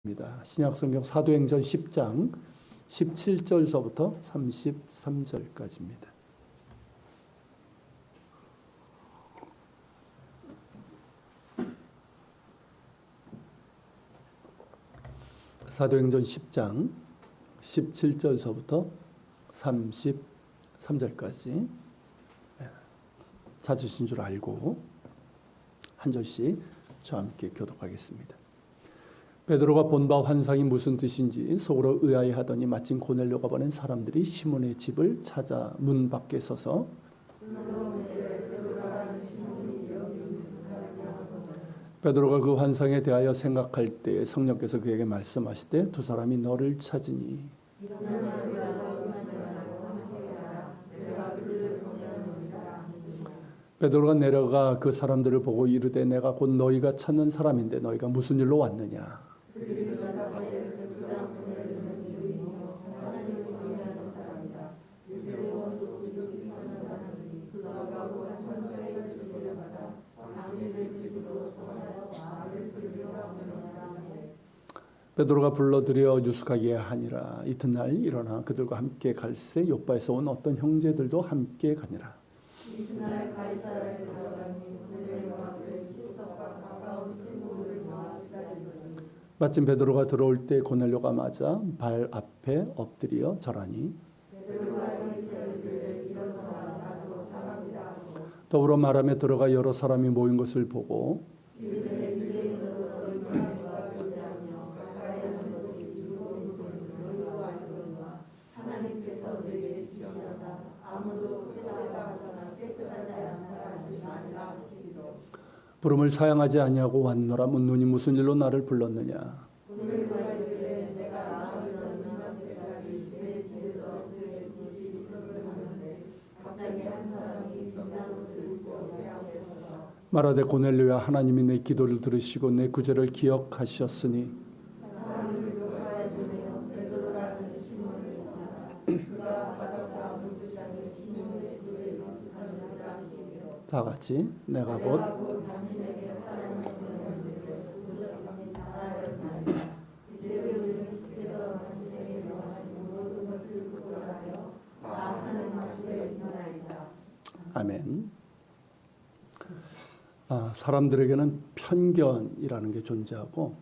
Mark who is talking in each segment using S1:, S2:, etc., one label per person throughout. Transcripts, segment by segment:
S1: 신약성경 사도행전 10장 17절서부터 33절까지입니다. 사도행전 10장 17절서부터 33절까지 찾으신 줄 알고 한 절씩 저와 함께 교독하겠습니다. 베드로가 본 바 환상이 무슨 뜻인지 속으로 의아해하더니 마침 고넬료가 보낸 사람들이 시몬의 집을 찾아 문 밖에 서서 베드로가 그 환상에 대하여 생각할 때 성령께서 그에게 말씀하시되 두 사람이 너를 찾으니 베드로가 내려가 그 사람들을 보고 이르되 내가 곧 너희가 찾는 사람인데 너희가 무슨 일로 왔느냐. 베드로가 불러들여 유숙하게 하니라. 이튿날 일어나 그들과 함께 갈새 요바에서 온 어떤 형제들도 함께 가니라. 이튿날 가이사랴에 들어가니 고넬료와 그의 친척과 가까운 친구를 모아 기다리더니 마침 베드로가 들어올 때 고넬료가 맞아 발 앞에 엎드려 절하니 더불어 말하며 들어가 여러 사람이 모인 것을 보고 부름을 사양하지 아니하고 왔노라. 묻노니 무슨 일로 나를 불렀느냐. 말하되 고넬료야 하나님이 내 기도를 들으시고 내 구제를 기억하셨으니 다 같이 내가 곧 아멘. 사람들에게는 편견이라는 게 존재하고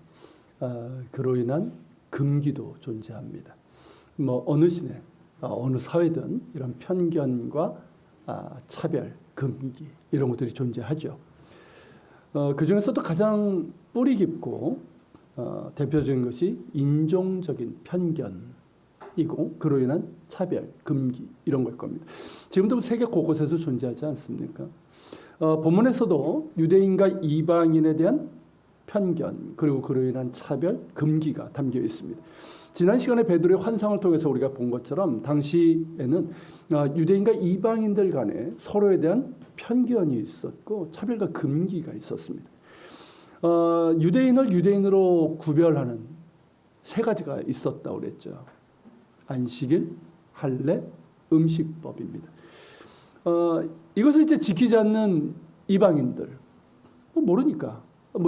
S1: 그로 인한 금기도 존재합니다. 어느 시대, 어느 사회든 이런 편견과 차별, 금기 이런 것들이 존재하죠. 그 중에서도 가장 뿌리 깊고 대표적인 것이 인종적인 편견이고 그로 인한 차별, 금기 이런 걸 겁니다. 지금도 세계 곳곳에서 존재하지 않습니까? 본문에서도 유대인과 이방인에 대한 편견 그리고 그로 인한 차별, 금기가 담겨 있습니다. 지난 시간에 베드로의 환상을 통해서 우리가 본 것처럼 당시에는 유대인과 이방인들 간에 서로에 대한 편견이 있었고 차별과 금기가 있었습니다. 유대인을 유대인으로 구별하는 세 가지가 있었다고 그랬죠. 안식일, 할례, 음식법입니다. 이것을 이제 지키지 않는 이방인들 모르니까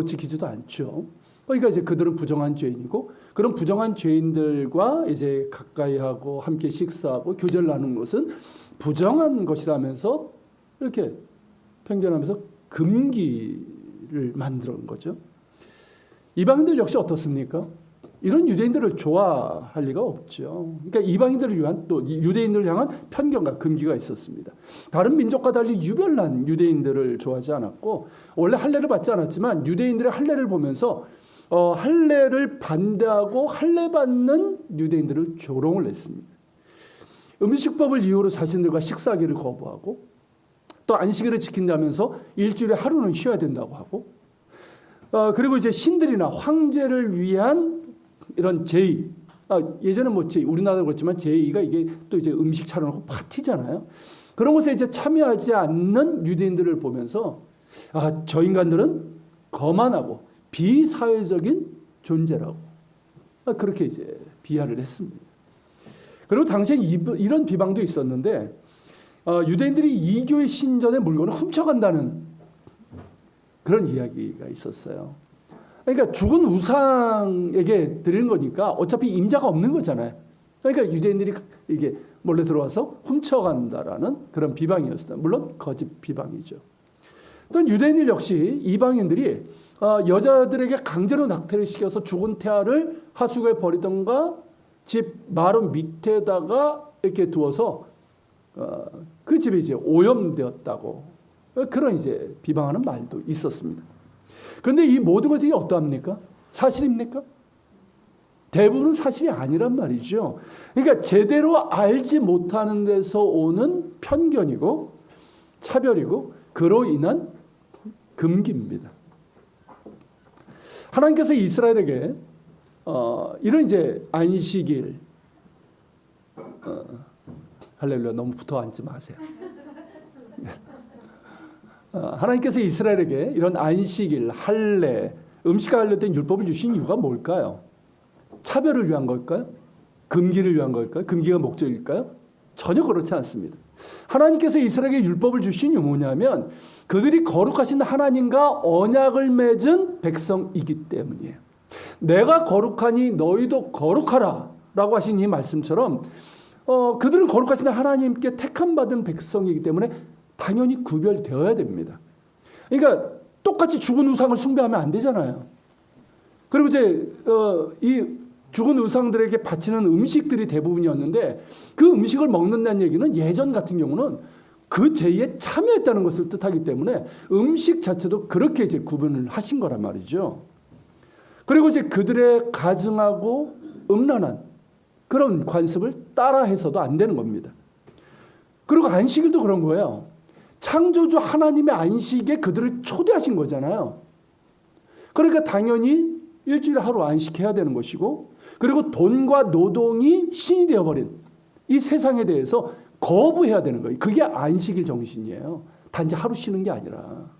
S1: 지키지도 않죠. 그러니까 이제 그들은 부정한 죄인이고 그런 부정한 죄인들과 이제 가까이 하고 함께 식사하고 교제를 나누는 것은 부정한 것이라면서 이렇게 편견하면서 금기를 만드는 거죠. 이방인들 역시 어떻습니까? 이런 유대인들을 좋아할 리가 없죠. 그러니까 이방인들을 위한 또 유대인들을 향한 편견과 금기가 있었습니다. 다른 민족과 달리 유별난 유대인들을 좋아하지 않았고 원래 할례를 받지 않았지만 유대인들의 할례를 보면서 할례를 반대하고 할례 받는 유대인들을 조롱을 했습니다. 음식법을 이유로 자신들과 식사하기를 거부하고 또 안식일을 지킨다면서 일주일에 하루는 쉬어야 된다고 하고 그리고 이제 신들이나 황제를 위한 이런 제의, 예전에 제의, 우리나라도 그렇지만 제의가 이게 또 이제 음식 차려놓고 파티잖아요. 그런 것에 이제 참여하지 않는 유대인들을 보면서 저 인간들은 거만하고 비사회적인 존재라고 그렇게 이제 비하를 했습니다. 그리고 당시에 이런 비방도 있었는데 유대인들이 이교의 신전의 물건을 훔쳐간다는 그런 이야기가 있었어요. 그러니까 죽은 우상에게 드리는 거니까 어차피 임자가 없는 거잖아요. 그러니까 유대인들이 이게 몰래 들어와서 훔쳐간다라는 그런 비방이었습니다. 물론 거짓 비방이죠. 또 유대인들 역시 이방인들이 여자들에게 강제로 낙태를 시켜서 죽은 태아를 하수구에 버리던가 집 마루 밑에다가 이렇게 두어서 그 집에 이제 오염되었다고 그런 이제 비방하는 말도 있었습니다. 그런데 이 모든 것들이 어떠합니까? 사실입니까? 대부분은 사실이 아니란 말이죠. 그러니까 제대로 알지 못하는 데서 오는 편견이고 차별이고 그로 인한 금기입니다. 하나님께서 이스라엘에게 이런 이제 안식일 할렐루야 너무 붙어 앉지 마세요. 하나님께서 이스라엘에게 이런 안식일, 할례, 음식과 관련된 율법을 주신 이유가 뭘까요? 차별을 위한 걸까요? 금기를 위한 걸까요? 금기가 목적일까요? 전혀 그렇지 않습니다. 하나님께서 이스라엘에게 율법을 주신 이유는 뭐냐면 그들이 거룩하신 하나님과 언약을 맺은 백성이기 때문이에요. 내가 거룩하니 너희도 거룩하라 라고 하신 이 말씀처럼 그들은 거룩하신 하나님께 택함받은 백성이기 때문에 당연히 구별되어야 됩니다. 그러니까 똑같이 죽은 우상을 숭배하면 안 되잖아요. 그리고 이제 이 죽은 우상들에게 바치는 음식들이 대부분이었는데 그 음식을 먹는다는 얘기는 예전 같은 경우는 그 제의에 참여했다는 것을 뜻하기 때문에 음식 자체도 그렇게 이제 구분을 하신 거란 말이죠. 그리고 이제 그들의 가증하고 음란한 그런 관습을 따라해서도 안 되는 겁니다. 그리고 안식일도 그런 거예요. 창조주 하나님의 안식에 그들을 초대하신 거잖아요. 그러니까 당연히 일주일에 하루 안식해야 되는 것이고 그리고 돈과 노동이 신이 되어버린 이 세상에 대해서 거부해야 되는 거예요. 그게 안식일 정신이에요. 단지 하루 쉬는 게 아니라.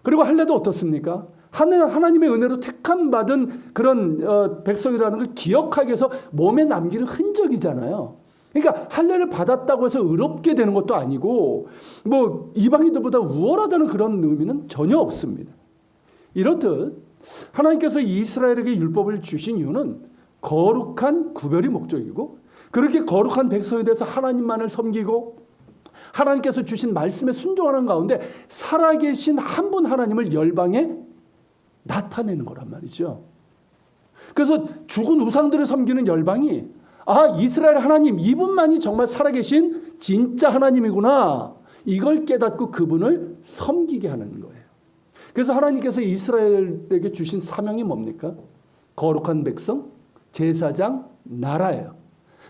S1: 그리고 할례도 어떻습니까? 하나님의 은혜로 택함받은 그런 백성이라는 걸 기억하기 위해서 몸에 남기는 흔적이잖아요. 그러니까 할례를 받았다고 해서 의롭게 되는 것도 아니고 뭐 이방인들보다 우월하다는 그런 의미는 전혀 없습니다. 이렇듯 하나님께서 이스라엘에게 율법을 주신 이유는 거룩한 구별이 목적이고 그렇게 거룩한 백성에 대해서 하나님만을 섬기고 하나님께서 주신 말씀에 순종하는 가운데 살아계신 한 분 하나님을 열방에 나타내는 거란 말이죠. 그래서 죽은 우상들을 섬기는 열방이 이스라엘 하나님 이분만이 정말 살아계신 진짜 하나님이구나 이걸 깨닫고 그분을 섬기게 하는 거예요. 그래서 하나님께서 이스라엘에게 주신 사명이 뭡니까? 거룩한 백성, 제사장, 나라예요.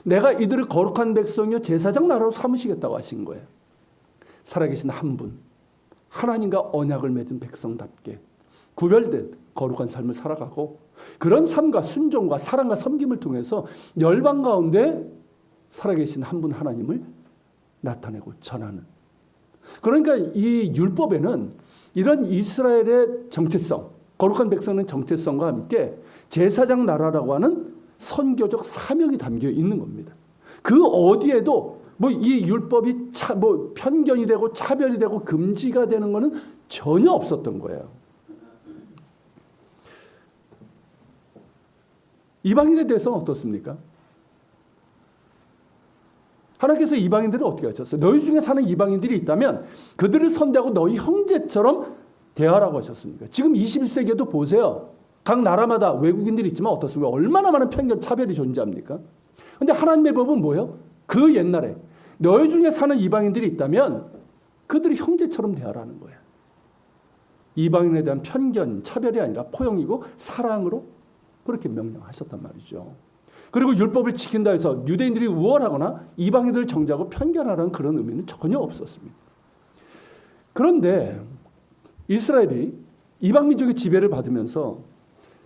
S1: 내가 이들을 거룩한 백성이요 제사장 나라로 삼으시겠다고 하신 거예요. 살아계신 한 분, 하나님과 언약을 맺은 백성답게 구별된 거룩한 삶을 살아가고 그런 삶과 순종과 사랑과 섬김을 통해서 열방 가운데 살아계신 한 분 하나님을 나타내고 전하는. 그러니까 이 율법에는 이런 이스라엘의 정체성, 거룩한 백성의 정체성과 함께 제사장 나라라고 하는 선교적 사명이 담겨 있는 겁니다. 그 어디에도 뭐 이 율법이 편견이 되고 차별이 되고 금지가 되는 것은 전혀 없었던 거예요. 이방인에 대해서는 어떻습니까? 하나님께서 이방인들을 어떻게 하셨어요? 너희 중에 사는 이방인들이 있다면 그들을 선대하고 너희 형제처럼 대하라고 하셨습니까? 지금 21세기에도 보세요. 각 나라마다 외국인들이 있지만 어떻습니까? 얼마나 많은 편견, 차별이 존재합니까? 그런데 하나님의 법은 뭐예요? 그 옛날에 너희 중에 사는 이방인들이 있다면 그들이 형제처럼 대하라는 거예요. 이방인에 대한 편견, 차별이 아니라 포용이고 사랑으로 그렇게 명령하셨단 말이죠. 그리고 율법을 지킨다 해서 유대인들이 우월하거나 이방인들을 정죄하고 편견하라는 그런 의미는 전혀 없었습니다. 그런데 이스라엘이 이방 민족의 지배를 받으면서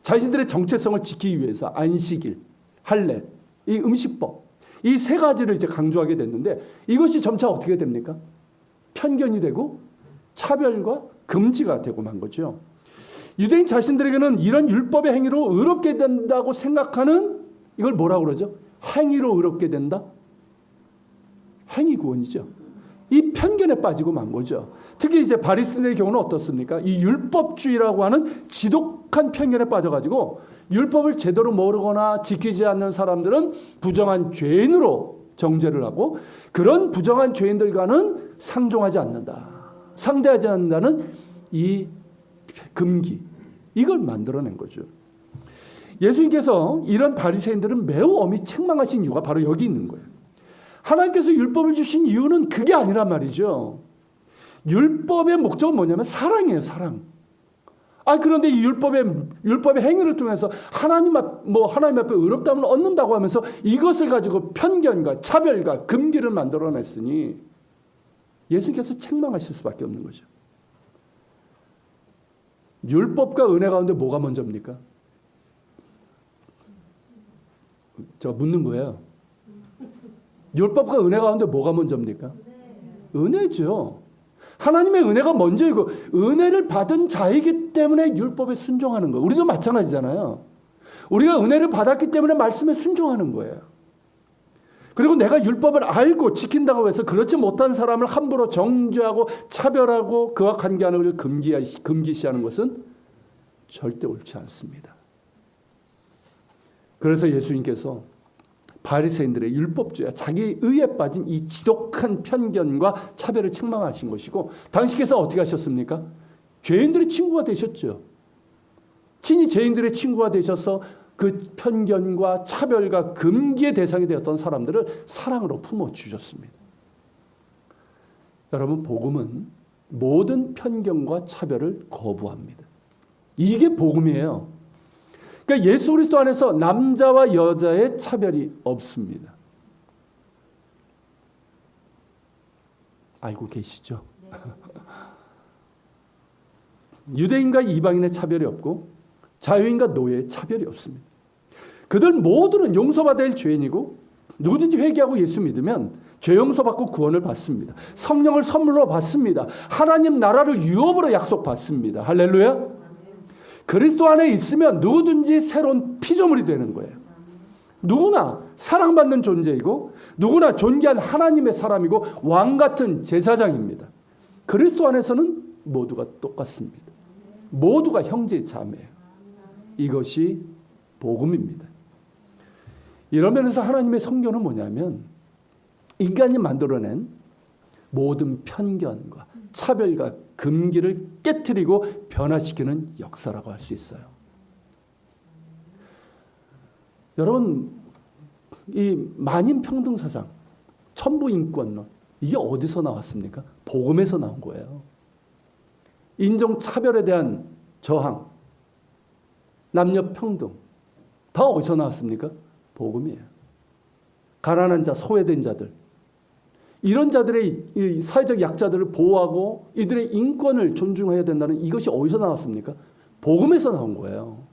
S1: 자신들의 정체성을 지키기 위해서 안식일, 할례, 이 음식법 이 세 가지를 이제 강조하게 됐는데 이것이 점차 어떻게 됩니까? 편견이 되고 차별과 금지가 되고 만 거죠. 유대인 자신들에게는 이런 율법의 행위로 의롭게 된다고 생각하는 이걸 뭐라고 그러죠? 행위로 의롭게 된다? 행위 구원이죠. 이 편견에 빠지고 만 거죠. 특히 이제 바리새인의 경우는 어떻습니까? 이 율법주의라고 하는 지독한 편견에 빠져가지고 율법을 제대로 모르거나 지키지 않는 사람들은 부정한 죄인으로 정죄를 하고 그런 부정한 죄인들과는 상종하지 않는다. 상대하지 않는다는 이 금기. 이걸 만들어낸 거죠. 예수님께서 이런 바리새인들은 매우 엄히 책망하신 이유가 바로 여기 있는 거예요. 하나님께서 율법을 주신 이유는 그게 아니란 말이죠. 율법의 목적은 뭐냐면 사랑이에요, 사랑. 그런데 이 율법의 행위를 통해서 하나님 앞에 의롭다함을 얻는다고 하면서 이것을 가지고 편견과 차별과 금기를 만들어냈으니 예수님께서 책망하실 수밖에 없는 거죠. 율법과 은혜 가운데 뭐가 먼저입니까? 제가 묻는 거예요. 율법과 은혜 가운데 뭐가 먼저입니까? 은혜죠. 하나님의 은혜가 먼저이고 은혜를 받은 자이기 때문에 율법에 순종하는 거예요. 우리도 마찬가지잖아요. 우리가 은혜를 받았기 때문에 말씀에 순종하는 거예요. 그리고 내가 율법을 알고 지킨다고 해서 그렇지 못한 사람을 함부로 정죄하고 차별하고 그와 관계하는 것을 금기시하는 것은 절대 옳지 않습니다. 그래서 예수님께서 바리새인들의 율법주의, 자기 의에 빠진 이 지독한 편견과 차별을 책망하신 것이고 당시께서 어떻게 하셨습니까? 죄인들의 친구가 되셨죠. 친히 죄인들의 친구가 되셔서 그 편견과 차별과 금기의 대상이 되었던 사람들을 사랑으로 품어주셨습니다. 여러분, 복음은 모든 편견과 차별을 거부합니다. 이게 복음이에요. 그러니까 예수 그리스도 안에서 남자와 여자의 차별이 없습니다. 알고 계시죠? 유대인과 이방인의 차별이 없고 자유인과 노예의 차별이 없습니다. 그들 모두는 용서받을 죄인이고 누구든지 회개하고 예수 믿으면 죄 용서받고 구원을 받습니다. 성령을 선물로 받습니다. 하나님 나라를 유업으로 약속받습니다. 할렐루야. 그리스도 안에 있으면 누구든지 새로운 피조물이 되는 거예요. 누구나 사랑받는 존재이고 누구나 존귀한 하나님의 사람이고 왕같은 제사장입니다. 그리스도 안에서는 모두가 똑같습니다. 모두가 형제 자매예요. 이것이 복음입니다. 이런 면에서 하나님의 성경은 뭐냐면 인간이 만들어낸 모든 편견과 차별과 금기를 깨트리고 변화시키는 역사라고 할 수 있어요. 여러분, 이 만인평등사상, 천부인권론, 이게 어디서 나왔습니까? 복음에서 나온 거예요. 인종차별에 대한 저항, 남녀평등, 다 어디서 나왔습니까? 복음이에요. 가난한 자, 소외된 자들, 이런 자들의 이 사회적 약자들을 보호하고 이들의 인권을 존중해야 된다는 이것이 어디서 나왔습니까? 복음에서 나온 거예요.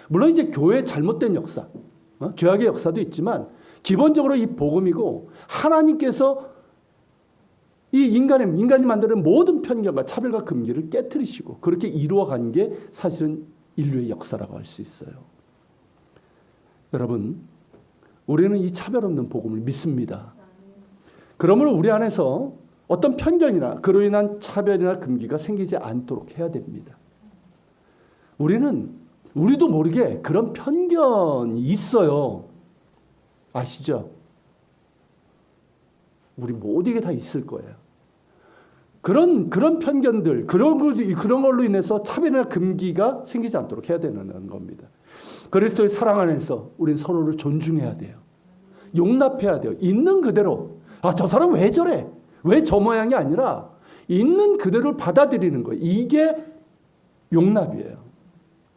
S1: 물론 이제 교회의 잘못된 역사, 죄악의 역사도 있지만 기본적으로 이 복음이고 하나님께서 이 인간이 만드는 모든 편견과 차별과 금기를 깨트리시고 그렇게 이루어간 게 사실은 인류의 역사라고 할 수 있어요. 여러분, 우리는 이 차별 없는 복음을 믿습니다. 그러므로 우리 안에서 어떤 편견이나 그로 인한 차별이나 금기가 생기지 않도록 해야 됩니다. 우리도 모르게 그런 편견이 있어요. 아시죠? 우리 모두에게 다 있을 거예요. 그런 편견들, 그런 걸로 인해서 차별이나 금기가 생기지 않도록 해야 되는 겁니다. 그리스도의 사랑 안에서 우리는 서로를 존중해야 돼요. 용납해야 돼요. 있는 그대로. 저 사람 왜 저래? 왜 저 모양이 아니라 있는 그대로를 받아들이는 거예요. 이게 용납이에요.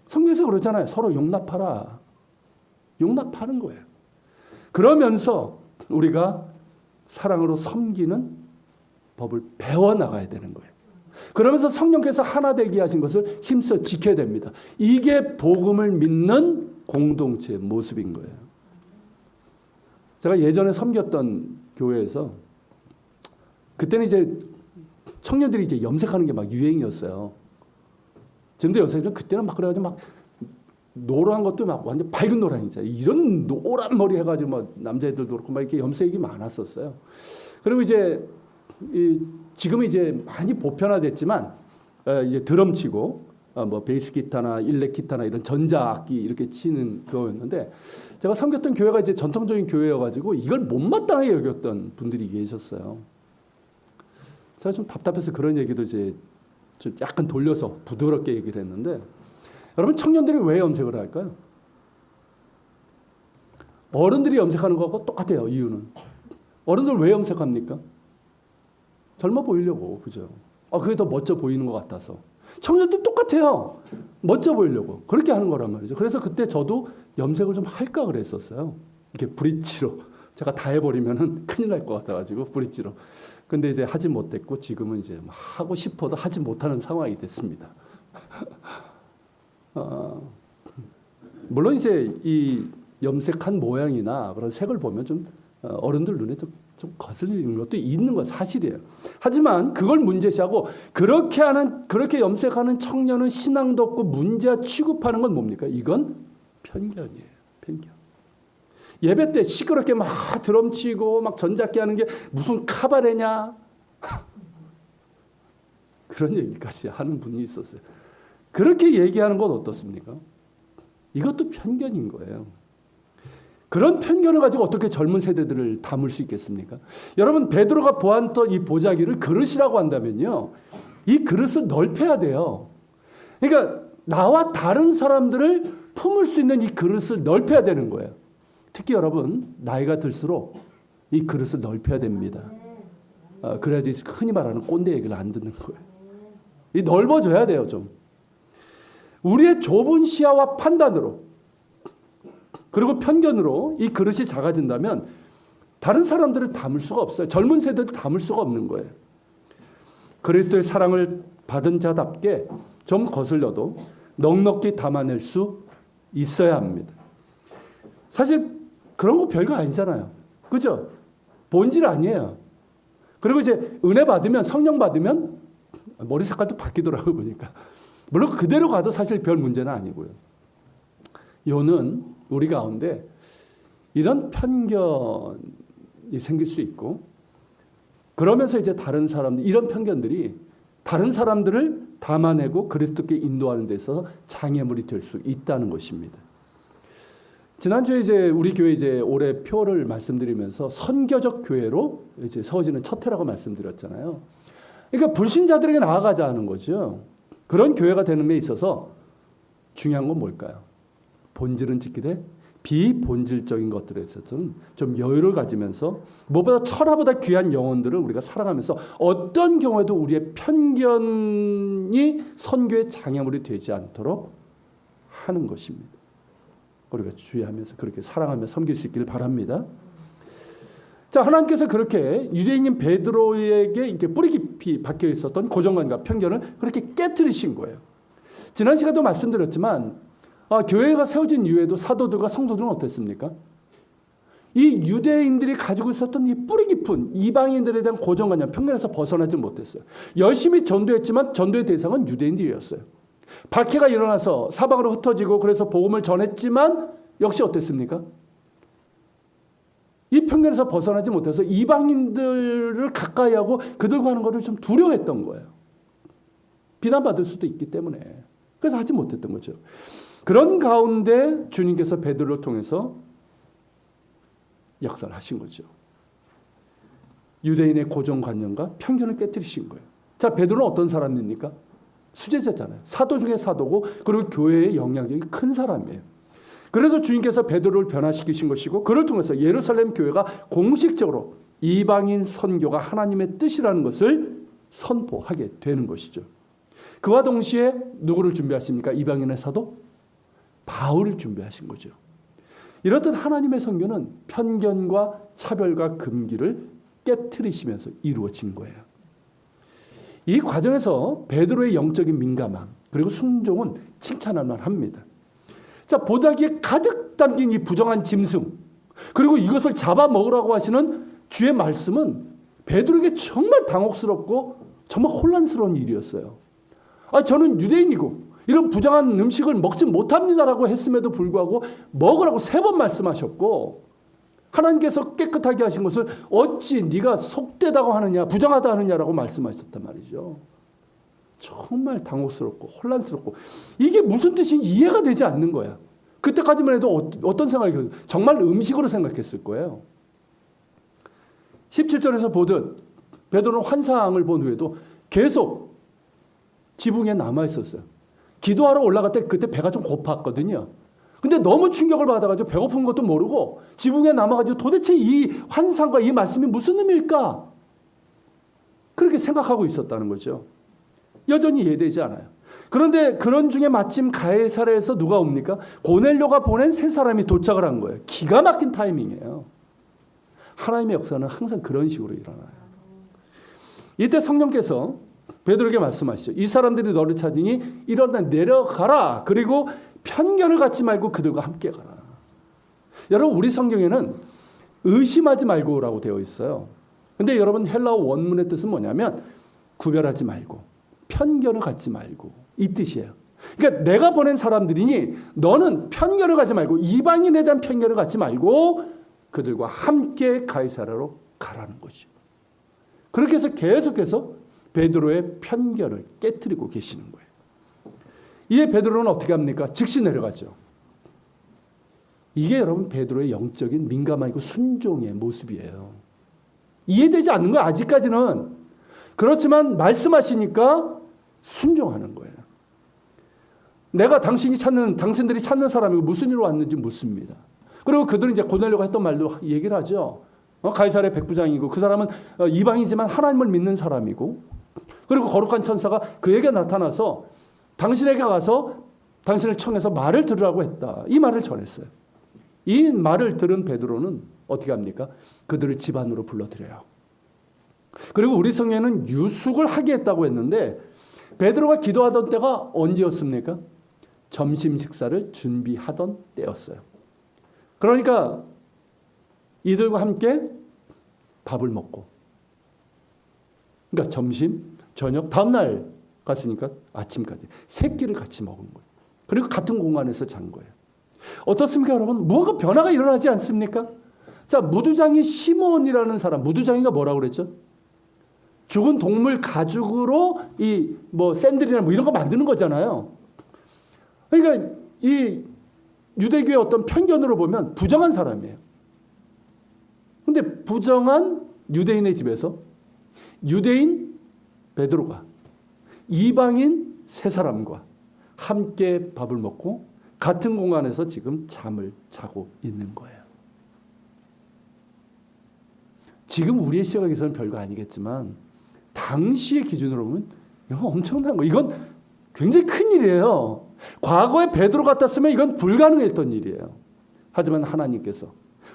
S1: 성경에서 그러잖아요. 서로 용납하라. 용납하는 거예요. 그러면서 우리가 사랑으로 섬기는 법을 배워나가야 되는 거예요. 그러면서 성령께서 하나 되게 하신 것을 힘써 지켜야 됩니다. 이게 복음을 믿는 공동체의 모습인 거예요. 제가 예전에 섬겼던 교회에서 그때는 이제 청년들이 이제 염색하는 게 막 유행이었어요. 지금도 염색이죠. 그때는 막 그래가지고 막 노란 것도 막 완전 밝은 노란이잖아요. 이런 노란 머리 해가지고 막 남자애들도 그렇고 막 이렇게 염색이 많았었어요. 그리고 이제 지금은 이제 많이 보편화됐지만 이제 드럼 치고 뭐 베이스 기타나 일렉 기타나 이런 전자악기 이렇게 치는 그거였는데 제가 섬겼던 교회가 이제 전통적인 교회여가지고 이걸 못마땅하게 여겼던 분들이 계셨어요. 제가 좀 답답해서 그런 얘기도 이제 좀 약간 돌려서 부드럽게 얘기를 했는데 여러분 청년들이 왜 염색을 할까요? 어른들이 염색하는 거하고 똑같아요. 이유는 어른들 왜 염색합니까? 젊어 보이려고, 그죠? 그게 더 멋져 보이는 것 같아서. 청년도 똑같아요. 멋져 보이려고 그렇게 하는 거란 말이죠. 그래서 그때 저도 염색을 좀 할까 그랬었어요. 이렇게 브릿지로 제가 다 해버리면은 큰일 날 것 같아가지고 브릿지로. 근데 이제 하지 못했고 지금은 이제 하고 싶어도 하지 못하는 상황이 됐습니다. 물론 이제 이 염색한 모양이나 그런 색을 보면 좀 어른들 눈에 좀 거슬리는 것도 있는 건 사실이에요. 하지만 그걸 문제시하고 그렇게 염색하는 청년은 신앙도 없고 문제와 취급하는 건 뭡니까? 이건 편견이에요. 편견. 예배 때 시끄럽게 막 드럼 치고 막 전작기 하는 게 무슨 카바레냐? 그런 얘기까지 하는 분이 있었어요. 그렇게 얘기하는 건 어떻습니까? 이것도 편견인 거예요. 그런 편견을 가지고 어떻게 젊은 세대들을 담을 수 있겠습니까? 여러분 베드로가 보았던 이 보자기를 그릇이라고 한다면요. 이 그릇을 넓혀야 돼요. 그러니까 나와 다른 사람들을 품을 수 있는 이 그릇을 넓혀야 되는 거예요. 특히 여러분 나이가 들수록 이 그릇을 넓혀야 됩니다. 그래야지 흔히 말하는 꼰대 얘기를 안 듣는 거예요. 이 넓어져야 돼요 좀. 우리의 좁은 시야와 판단으로 그리고 편견으로 이 그릇이 작아진다면 다른 사람들을 담을 수가 없어요. 젊은 세대를 담을 수가 없는 거예요. 그리스도의 사랑을 받은 자답게 좀 거슬려도 넉넉히 담아낼 수 있어야 합니다. 사실 그런 거 별거 아니잖아요. 그죠? 본질 아니에요. 그리고 이제 은혜 받으면 성령 받으면 머리 색깔도 바뀌더라고요 보니까. 물론 그대로 가도 사실 별 문제는 아니고요. 요는 우리 가운데 이런 편견이 생길 수 있고 그러면서 이제 다른 사람들 이런 편견들이 다른 사람들을 담아내고 그리스도께 인도하는 데 있어서 장애물이 될 수 있다는 것입니다. 지난주에 이제 우리 교회 이제 올해 표를 말씀드리면서 선교적 교회로 이제 세워지는 첫 해라고 말씀드렸잖아요. 그러니까 불신자들에게 나아가자 하는 거죠. 그런 교회가 되는 데 있어서 중요한 건 뭘까요? 본질은 지키되 비본질적인 것들에 있어서는 좀 여유를 가지면서 무엇보다 천하보다 귀한 영혼들을 우리가 살아가면서 어떤 경우에도 우리의 편견이 선교의 장애물이 되지 않도록 하는 것입니다. 우리가 주의하면서 그렇게 사랑하며 섬길 수 있기를 바랍니다. 자, 하나님께서 그렇게 유대인인 베드로에게 이렇게 뿌리 깊이 박혀 있었던 고정관과 편견을 그렇게 깨트리신 거예요. 지난 시간에도 말씀드렸지만 교회가 세워진 이후에도 사도들과 성도들은 어땠습니까? 이 유대인들이 가지고 있었던 이 뿌리 깊은 이방인들에 대한 고정관념, 편견에서 벗어나지 못했어요. 열심히 전도했지만 전도의 대상은 유대인들이었어요. 박해가 일어나서 사방으로 흩어지고 그래서 복음을 전했지만 역시 어땠습니까? 이 편견에서 벗어나지 못해서 이방인들을 가까이 하고 그들과 하는 것을 좀 두려워했던 거예요. 비난받을 수도 있기 때문에. 그래서 하지 못했던 거죠. 그런 가운데 주님께서 베드로를 통해서 역사를 하신 거죠. 유대인의 고정관념과 편견을 깨뜨리신 거예요. 자, 베드로는 어떤 사람입니까? 수제자잖아요. 사도 중에 사도고 그리고 교회의 영향력이 큰 사람이에요. 그래서 주님께서 베드로를 변화시키신 것이고 그를 통해서 예루살렘 교회가 공식적으로 이방인 선교가 하나님의 뜻이라는 것을 선포하게 되는 것이죠. 그와 동시에 누구를 준비하십니까? 이방인의 사도? 바울을 준비하신 거죠. 이렇듯 하나님의 선교는 편견과 차별과 금기를 깨트리시면서 이루어진 거예요. 이 과정에서 베드로의 영적인 민감함 그리고 순종은 칭찬할 만합니다. 자, 보자기에 가득 담긴 이 부정한 짐승 그리고 이것을 잡아먹으라고 하시는 주의 말씀은 베드로에게 정말 당혹스럽고 정말 혼란스러운 일이었어요. 저는 유대인이고 이런 부정한 음식을 먹지 못합니다라고 했음에도 불구하고 먹으라고 3번 말씀하셨고 하나님께서 깨끗하게 하신 것을 어찌 네가 속되다고 하느냐, 부정하다 하느냐라고 말씀하셨단 말이죠. 정말 당혹스럽고 혼란스럽고 이게 무슨 뜻인지 이해가 되지 않는 거야. 그때까지만 해도 어떤 생각이 정말 음식으로 생각했을 거예요. 17절에서 보듯 베드로는 환상을 본 후에도 계속 지붕에 남아 있었어요. 기도하러 올라갈 때 그때 배가 좀 고팠거든요. 근데 너무 충격을 받아가지고 배고픈 것도 모르고 지붕에 남아가지고 도대체 이 환상과 이 말씀이 무슨 의미일까? 그렇게 생각하고 있었다는 거죠. 여전히 이해되지 않아요. 그런데 그런 중에 마침 가이사랴에서 누가 옵니까? 고넬료가 보낸 세 사람이 도착을 한 거예요. 기가 막힌 타이밍이에요. 하나님의 역사는 항상 그런 식으로 일어나요. 이때 성령께서 베드로에게 말씀하시죠. 이 사람들이 너를 찾으니 일어나 내려가라. 그리고 편견을 갖지 말고 그들과 함께 가라. 여러분 우리 성경에는 의심하지 말고라고 되어 있어요. 근데 여러분 헬라어 원문의 뜻은 뭐냐면 구별하지 말고 편견을 갖지 말고 이 뜻이에요. 그러니까 내가 보낸 사람들이니 너는 편견을 갖지 말고 이방인에 대한 편견을 갖지 말고 그들과 함께 가이사랴로 가라는 거죠. 그렇게 해서 계속해서 베드로의 편견을 깨트리고 계시는 거예요. 이에 베드로는 어떻게 합니까? 즉시 내려가죠. 이게 여러분 베드로의 영적인 민감하고 순종의 모습이에요. 이해되지 않는 거예요. 아직까지는. 그렇지만 말씀하시니까 순종하는 거예요. 내가 당신들이 찾는 사람이고 무슨 일로 왔는지 묻습니다. 그리고 그들은 이제 고넬료가 했던 말도 얘기를 하죠. 가이사랴 백부장이고 그 사람은 이방이지만 하나님을 믿는 사람이고 그리고 거룩한 천사가 그에게 나타나서 당신에게 가서 당신을 청해서 말을 들으라고 했다. 이 말을 전했어요. 이 말을 들은 베드로는 어떻게 합니까? 그들을 집 안으로 불러들여요. 그리고 우리 성경에는 유숙을 하게 했다고 했는데 베드로가 기도하던 때가 언제였습니까? 점심 식사를 준비하던 때였어요. 그러니까 이들과 함께 밥을 먹고 그러니까 점심, 저녁, 다음날 갔으니까 아침까지 세 끼를 같이 먹은 거예요. 그리고 같은 공간에서 잔 거예요. 어떻습니까 여러분? 무언가 변화가 일어나지 않습니까? 자, 무두장이 시몬이라는 사람, 무두장이가 뭐라고 그랬죠? 죽은 동물 가죽으로 이 샌들이나 이런 거 만드는 거잖아요. 그러니까 이 유대교의 어떤 편견으로 보면 부정한 사람이에요. 근데 부정한 유대인의 집에서 유대인 베드로가 이방인 세 사람과 함께 밥을 먹고 같은 공간에서 지금 잠을 자고 있는 거예요. 지금 우리의 시각에서는 별거 아니겠지만 당시의 기준으로 보면 이건 엄청난 거예요. 이건 굉장히 큰 일이에요. 과거에 베드로 같았으면 이건 불가능했던 일이에요. 하지만 하나님께서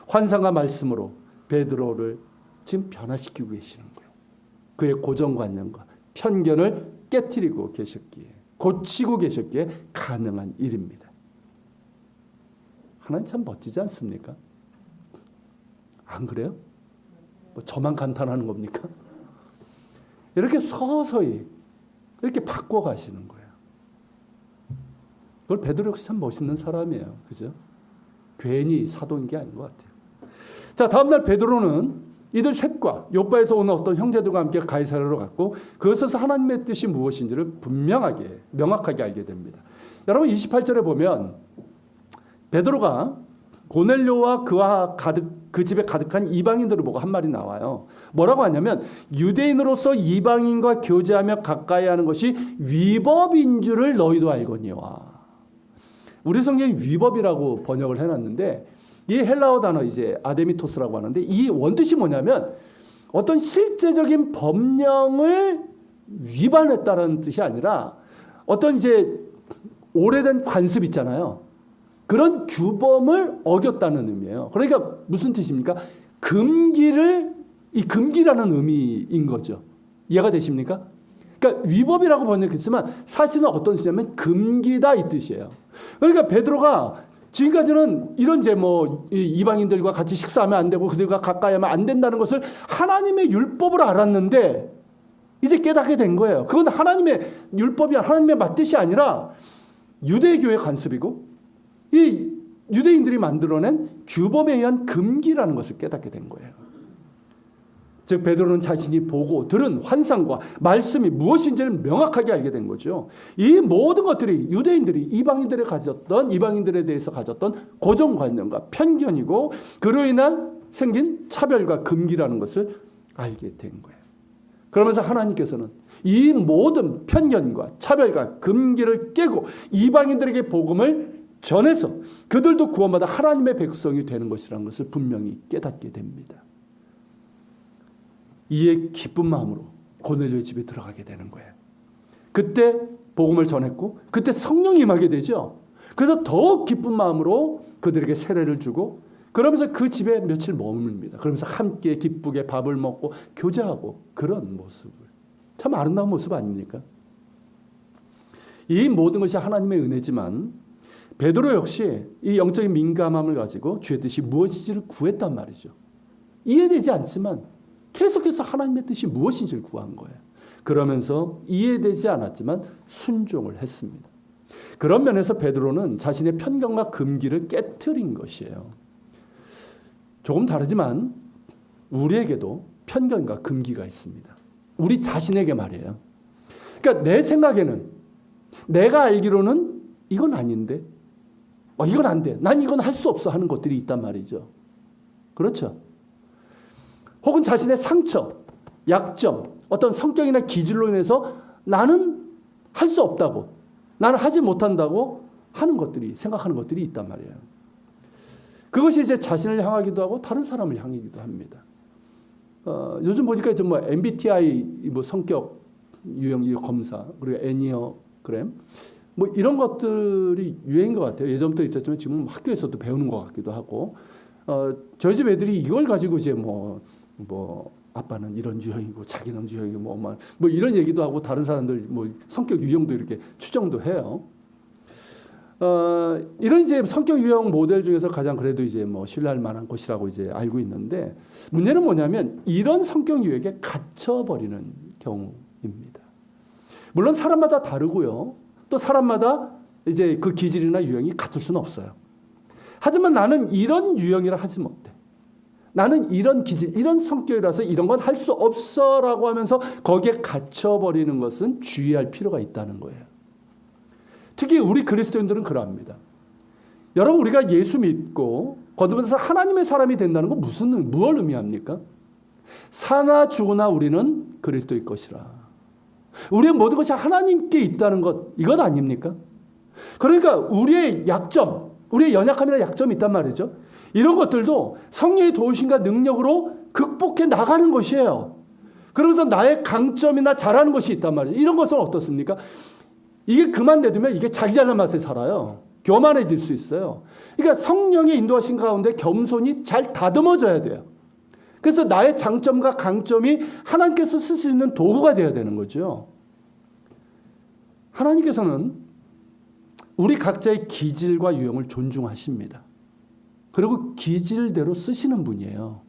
S1: 환상과 말씀으로 베드로를 지금 변화시키고 계시는 거예요. 그의 고정관념과 편견을 깨트리고 계셨기에, 고치고 계셨기에 가능한 일입니다. 하나님 참 멋지지 않습니까? 안 그래요? 저만 감탄하는 겁니까? 이렇게 서서히 이렇게 바꿔가시는 거예요. 그걸 베드로 역시 참 멋있는 사람이에요. 그죠? 괜히 사도인 게 아닌 것 같아요. 자, 다음날 베드로는 이들 셋과 요바에서 오는 어떤 형제들과 함께 가이사랴로 갔고 그것에서 하나님의 뜻이 무엇인지를 명확하게 알게 됩니다. 여러분 28절에 보면 베드로가 고넬료와 그 집에 가득한 이방인들을 보고 한 말이 나와요. 뭐라고 하냐면 유대인으로서 이방인과 교제하며 가까이 하는 것이 위법인 줄을 너희도 알거니와. 우리 성경이 위법이라고 번역을 해놨는데 이 헬라어 단어 이제 아데미토스라고 하는데 이 원뜻이 뭐냐면 어떤 실제적인 법령을 위반했다는 뜻이 아니라 어떤 이제 오래된 관습 있잖아요. 그런 규범을 어겼다는 의미예요. 그러니까 무슨 뜻입니까? 이 금기라는 의미인 거죠. 이해가 되십니까? 그러니까 위법이라고 번역했지만 사실은 어떤 뜻이냐면 금기다 이 뜻이에요. 그러니까 베드로가 지금까지는 이런 이방인들과 같이 식사하면 안 되고 그들과 가까이 하면 안 된다는 것을 하나님의 율법으로 알았는데 이제 깨닫게 된 거예요. 그건 하나님의 율법이 하나님의 뜻이 아니라 유대교의 관습이고 이 유대인들이 만들어낸 규범에 의한 금기라는 것을 깨닫게 된 거예요. 즉 베드로는 자신이 보고 들은 환상과 말씀이 무엇인지를 명확하게 알게 된 거죠. 이 모든 것들이 유대인들이 이방인들에 대해서 가졌던 고정관념과 편견이고 그로 인한 생긴 차별과 금기라는 것을 알게 된 거예요. 그러면서 하나님께서는 이 모든 편견과 차별과 금기를 깨고 이방인들에게 복음을 전해서 그들도 구원받아 하나님의 백성이 되는 것이라는 것을 분명히 깨닫게 됩니다. 이에 기쁜 마음으로 고넬료의 집에 들어가게 되는 거예요. 그때 복음을 전했고 그때 성령이 임하게 되죠. 그래서 더 기쁜 마음으로 그들에게 세례를 주고 그러면서 그 집에 며칠 머뭅니다. 그러면서 함께 기쁘게 밥을 먹고 교제하고 그런 모습을 참 아름다운 모습 아닙니까? 이 모든 것이 하나님의 은혜지만 베드로 역시 이 영적인 민감함을 가지고 주의 뜻이 무엇인지를 구했단 말이죠. 이해되지 않지만 계속해서 하나님의 뜻이 무엇인지를 구한 거예요. 그러면서 이해되지 않았지만 순종을 했습니다. 그런 면에서 베드로는 자신의 편견과 금기를 깨트린 것이에요. 조금 다르지만 우리에게도 편견과 금기가 있습니다. 우리 자신에게 말이에요. 그러니까 내 생각에는 내가 알기로는 이건 아닌데 이건 안 돼. 난 이건 할 수 없어 하는 것들이 있단 말이죠. 그렇죠? 혹은 자신의 상처, 약점, 어떤 성격이나 기질로 인해서 나는 할 수 없다고, 나는 하지 못한다고 생각하는 것들이 있단 말이에요. 그것이 이제 자신을 향하기도 하고 다른 사람을 향하기도 합니다. 요즘 보니까 이제 MBTI 성격 유형 검사 그리고 애니어그램 이런 것들이 유행인 것 같아요. 예전부터 있었지만 지금 학교에서도 배우는 것 같기도 하고 저희 집 애들이 이걸 가지고 이제 아빠는 이런 유형이고 자기는 유형이고 이런 얘기도 하고 다른 사람들 성격 유형도 이렇게 추정도 해요. 이런 이제 성격 유형 모델 중에서 가장 그래도 이제 신뢰할 만한 것이라고 이제 알고 있는데 문제는 뭐냐면 이런 성격 유형에 갇혀버리는 경우입니다. 물론 사람마다 다르고요. 또 사람마다 이제 그 기질이나 유형이 같을 수는 없어요. 하지만 나는 이런 유형이라 하지 못해. 나는 이런 기질, 이런 성격이라서 이런 건 할 수 없어라고 하면서 거기에 갇혀버리는 것은 주의할 필요가 있다는 거예요. 특히 우리 그리스도인들은 그러합니다. 여러분 우리가 예수 믿고 거듭나서 하나님의 사람이 된다는 건 무엇을 의미합니까? 사나 죽으나 우리는 그리스도의 것이라. 우리의 모든 것이 하나님께 있다는 것 이것 아닙니까? 그러니까 우리의 약점, 우리의 연약함이나 약점이 있단 말이죠. 이런 것들도 성령의 도우심과 능력으로 극복해 나가는 것이에요. 그러면서 나의 강점이나 잘하는 것이 있단 말이죠. 이런 것은 어떻습니까? 이게 그만 내두면 이게 자기 잘난 맛에 살아요. 교만해질 수 있어요. 그러니까 성령의 인도하신 가운데 겸손이 잘 다듬어져야 돼요. 그래서 나의 장점과 강점이 하나님께서 쓸 수 있는 도구가 되어야 되는 거죠. 하나님께서는 우리 각자의 기질과 유형을 존중하십니다. 그리고 기질대로 쓰시는 분이에요.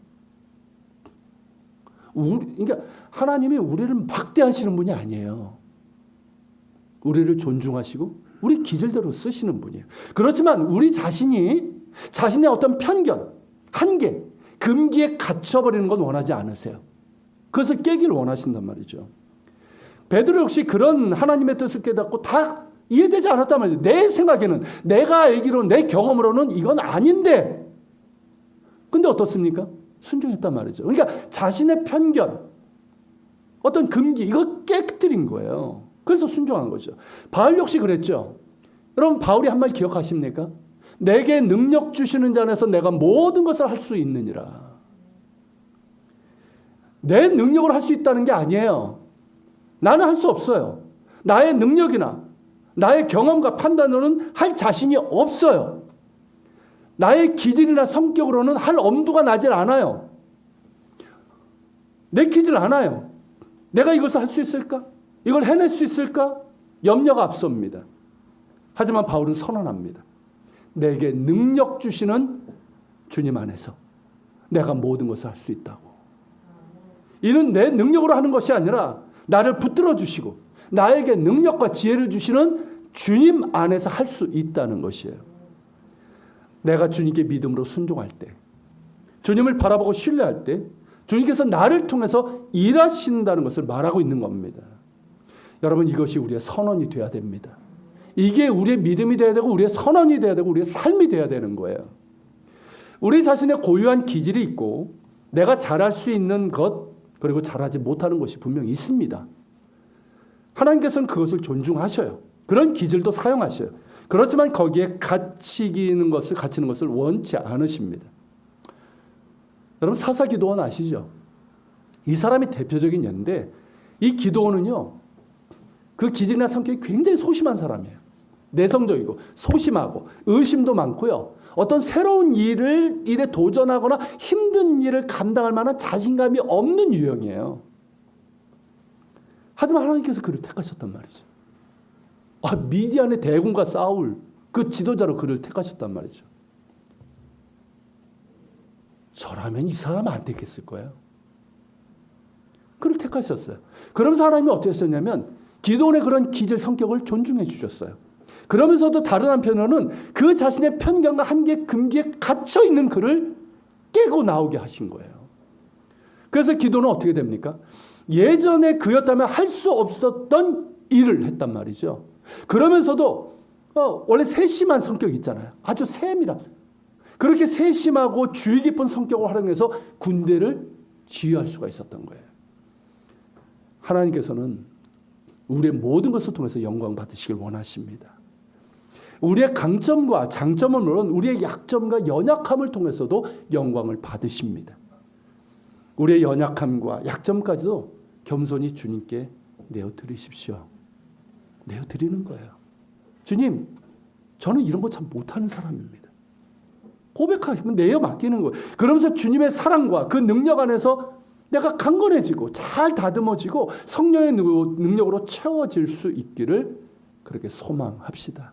S1: 그러니까 하나님이 우리를 막대하시는 분이 아니에요. 우리를 존중하시고 우리 기질대로 쓰시는 분이에요. 그렇지만 우리 자신이 자신의 어떤 편견, 한계, 금기에 갇혀버리는 건 원하지 않으세요. 그것을 깨기를 원하신단 말이죠. 베드로 역시 그런 하나님의 뜻을 깨닫고 다 이해되지 않았단 말이죠. 내 생각에는, 내가 알기로는, 내 경험으로는 이건 아닌데 근데 어떻습니까? 순종했단 말이죠. 그러니까 자신의 편견, 어떤 금기 이거 깨뜨린 거예요. 그래서 순종한 거죠. 바울 역시 그랬죠. 여러분 바울이 한 말 기억하십니까? 내게 능력 주시는 자 안에서 내가 모든 것을 할 수 있느니라. 내 능력으로 할 수 있다는 게 아니에요. 나는 할 수 없어요. 나의 능력이나 나의 경험과 판단으로는 할 자신이 없어요. 나의 기질이나 성격으로는 할 엄두가 나질 않아요. 내키질 않아요. 내가 이것을 할 수 있을까? 이걸 해낼 수 있을까? 염려가 앞섭니다. 하지만 바울은 선언합니다. 내게 능력 주시는 주님 안에서 내가 모든 것을 할 수 있다고. 이는 내 능력으로 하는 것이 아니라 나를 붙들어 주시고 나에게 능력과 지혜를 주시는 주님 안에서 할 수 있다는 것이에요. 내가 주님께 믿음으로 순종할 때, 주님을 바라보고 신뢰할 때 주님께서 나를 통해서 일하신다는 것을 말하고 있는 겁니다. 여러분, 이것이 우리의 선언이 돼야 됩니다. 이게 우리의 믿음이 돼야 되고 우리의 선언이 돼야 되고 우리의 삶이 돼야 되는 거예요. 우리 자신의 고유한 기질이 있고 내가 잘할 수 있는 것, 그리고 잘하지 못하는 것이 분명히 있습니다. 하나님께서는 그것을 존중하셔요. 그런 기질도 사용하셔요. 그렇지만 거기에 갇히는 것을 원치 않으십니다. 여러분, 사사 기도원 아시죠? 이 사람이 대표적인 예인데, 이 기도원은요, 그 기질이나 성격이 굉장히 소심한 사람이에요. 내성적이고 소심하고 의심도 많고요. 어떤 새로운 일에 도전하거나 힘든 일을 감당할 만한 자신감이 없는 유형이에요. 하지만 하나님께서 그를 택하셨단 말이죠. 미디안의 대군과 싸울 그 지도자로 그를 택하셨단 말이죠. 저라면 이 사람은 안 택했을 거예요. 그를 택하셨어요. 그러면서 하나님이 어떻게 하셨냐면 기도원의 그런 기질 성격을 존중해 주셨어요. 그러면서도 다른 한편으로는 그 자신의 편견과 한계, 금기에 갇혀 있는 그를 깨고 나오게 하신 거예요. 그래서 기도는 어떻게 됩니까? 예전에 그였다면 할 수 없었던 일을 했단 말이죠. 그러면서도 원래 세심한 성격이 있잖아요. 아주 세밀한. 그렇게 세심하고 주의 깊은 성격을 활용해서 군대를 지휘할 수가 있었던 거예요. 하나님께서는 우리의 모든 것을 통해서 영광 받으시길 원하십니다. 우리의 강점과 장점은 물론 우리의 약점과 연약함을 통해서도 영광을 받으십니다. 우리의 연약함과 약점까지도 겸손히 주님께 내어드리십시오. 내어드리는 거예요. 주님, 저는 이런 거 참 못하는 사람입니다. 고백하시면 내어 맡기는 거예요. 그러면서 주님의 사랑과 그 능력 안에서 내가 강건해지고 잘 다듬어지고 성령의 능력으로 채워질 수 있기를 그렇게 소망합시다.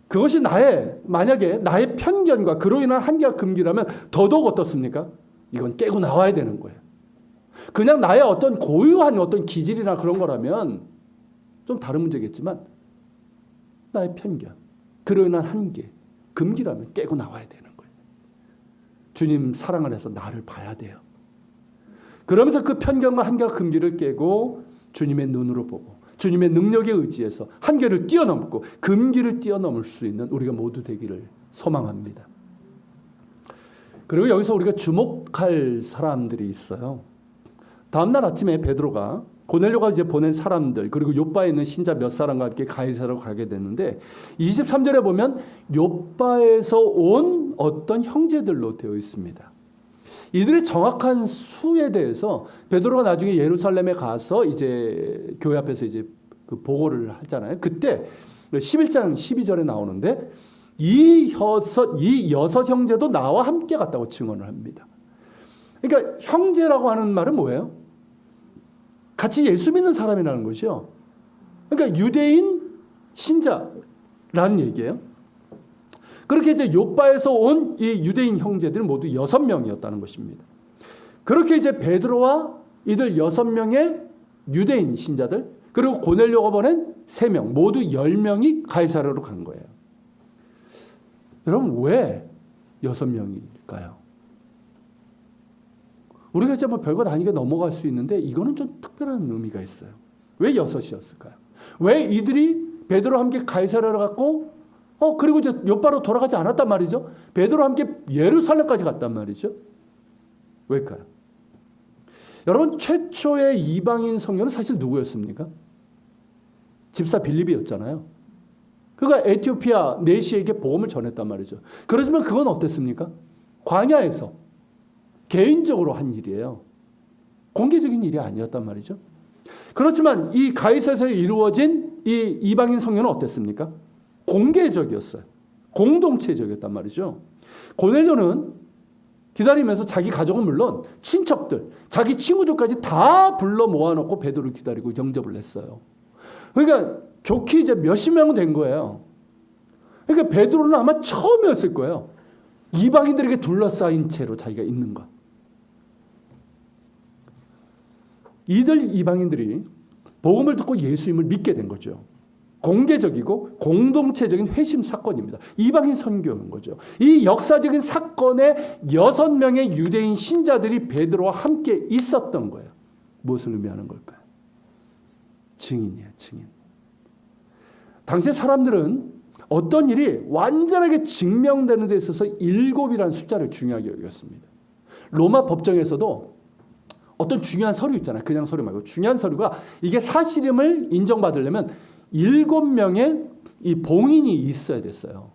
S1: 그것이 만약에 나의 편견과 그로 인한 한계와 금기라면 더더욱 어떻습니까? 이건 깨고 나와야 되는 거예요. 그냥 나의 어떤 고유한 어떤 기질이나 그런 거라면 좀 다른 문제겠지만 나의 편견, 그로 인한 한계, 금기라면 깨고 나와야 되는 거예요. 주님 사랑 안에서 나를 봐야 돼요. 그러면서 그 편견과 한계와 금기를 깨고 주님의 눈으로 보고 주님의 능력에 의지해서 한계를 뛰어넘고 금기를 뛰어넘을 수 있는 우리가 모두 되기를 소망합니다. 그리고 여기서 우리가 주목할 사람들이 있어요. 다음날 아침에 베드로가 고넬료가 이제 보낸 사람들 그리고 욥바에 있는 신자 몇 사람과 함께 가이사라로 가게 되는데 23절에 보면 욥바에서 온 어떤 형제들로 되어 있습니다. 이들의 정확한 수에 대해서 베드로가 나중에 예루살렘에 가서 이제 교회 앞에서 이제 그 보고를 하잖아요. 그때 11장 12절에 나오는데 이 여섯 형제도 나와 함께 갔다고 증언을 합니다. 그러니까 형제라고 하는 말은 뭐예요? 같이 예수 믿는 사람이라는 것이죠. 그러니까 유대인 신자라는 얘기예요. 그렇게 이제 욥바에서 온 이 유대인 형제들은 모두 6명이었다는 것입니다. 그렇게 이제 베드로와 이들 6명의 유대인 신자들 그리고 고넬료가 보낸 3명 모두 10명이 가이사랴로 간 거예요. 여러분 왜 6명일까요? 우리가 이제 뭐 별것 아니게 넘어갈 수 있는데 이거는 좀 특별한 의미가 있어요. 왜 6이었을까요? 왜 이들이 베드로와 함께 가이사랴로 갔고 그리고 이제 욥바로 돌아가지 않았단 말이죠. 베드로와 함께 예루살렘까지 갔단 말이죠. 왜일까요? 여러분 최초의 이방인 성령은 사실 누구였습니까? 집사 빌립이었잖아요. 그가 에티오피아 내시에게 복음을 전했단 말이죠. 그렇지만 그건 어땠습니까? 광야에서 개인적으로 한 일이에요. 공개적인 일이 아니었단 말이죠. 그렇지만 이 가이사랴에서 이루어진 이 이방인 성령은 어땠습니까? 공개적이었어요. 공동체적이었단 말이죠. 고넬료는 기다리면서 자기 가족은 물론 친척들, 자기 친구들까지 다 불러 모아놓고 베드로를 기다리고 영접을 했어요. 그러니까 좋게 이제 몇십 명은 된 거예요. 그러니까 베드로는 아마 처음이었을 거예요. 이방인들에게 둘러싸인 채로 자기가 있는 것. 이들 이방인들이 복음을 듣고 예수님을 믿게 된 거죠. 공개적이고 공동체적인 회심 사건입니다. 이방인 선교인 거죠. 이 역사적인 사건에 6명의 유대인 신자들이 베드로와 함께 있었던 거예요. 무엇을 의미하는 걸까요? 증인이에요, 증인. 당시 사람들은 어떤 일이 완전하게 증명되는 데 있어서 7이라는 숫자를 중요하게 여겼습니다. 로마 법정에서도 어떤 중요한 서류 있잖아요. 그냥 서류 말고 중요한 서류가 이게 사실임을 인정받으려면 7명의 이 봉인이 있어야 됐어요.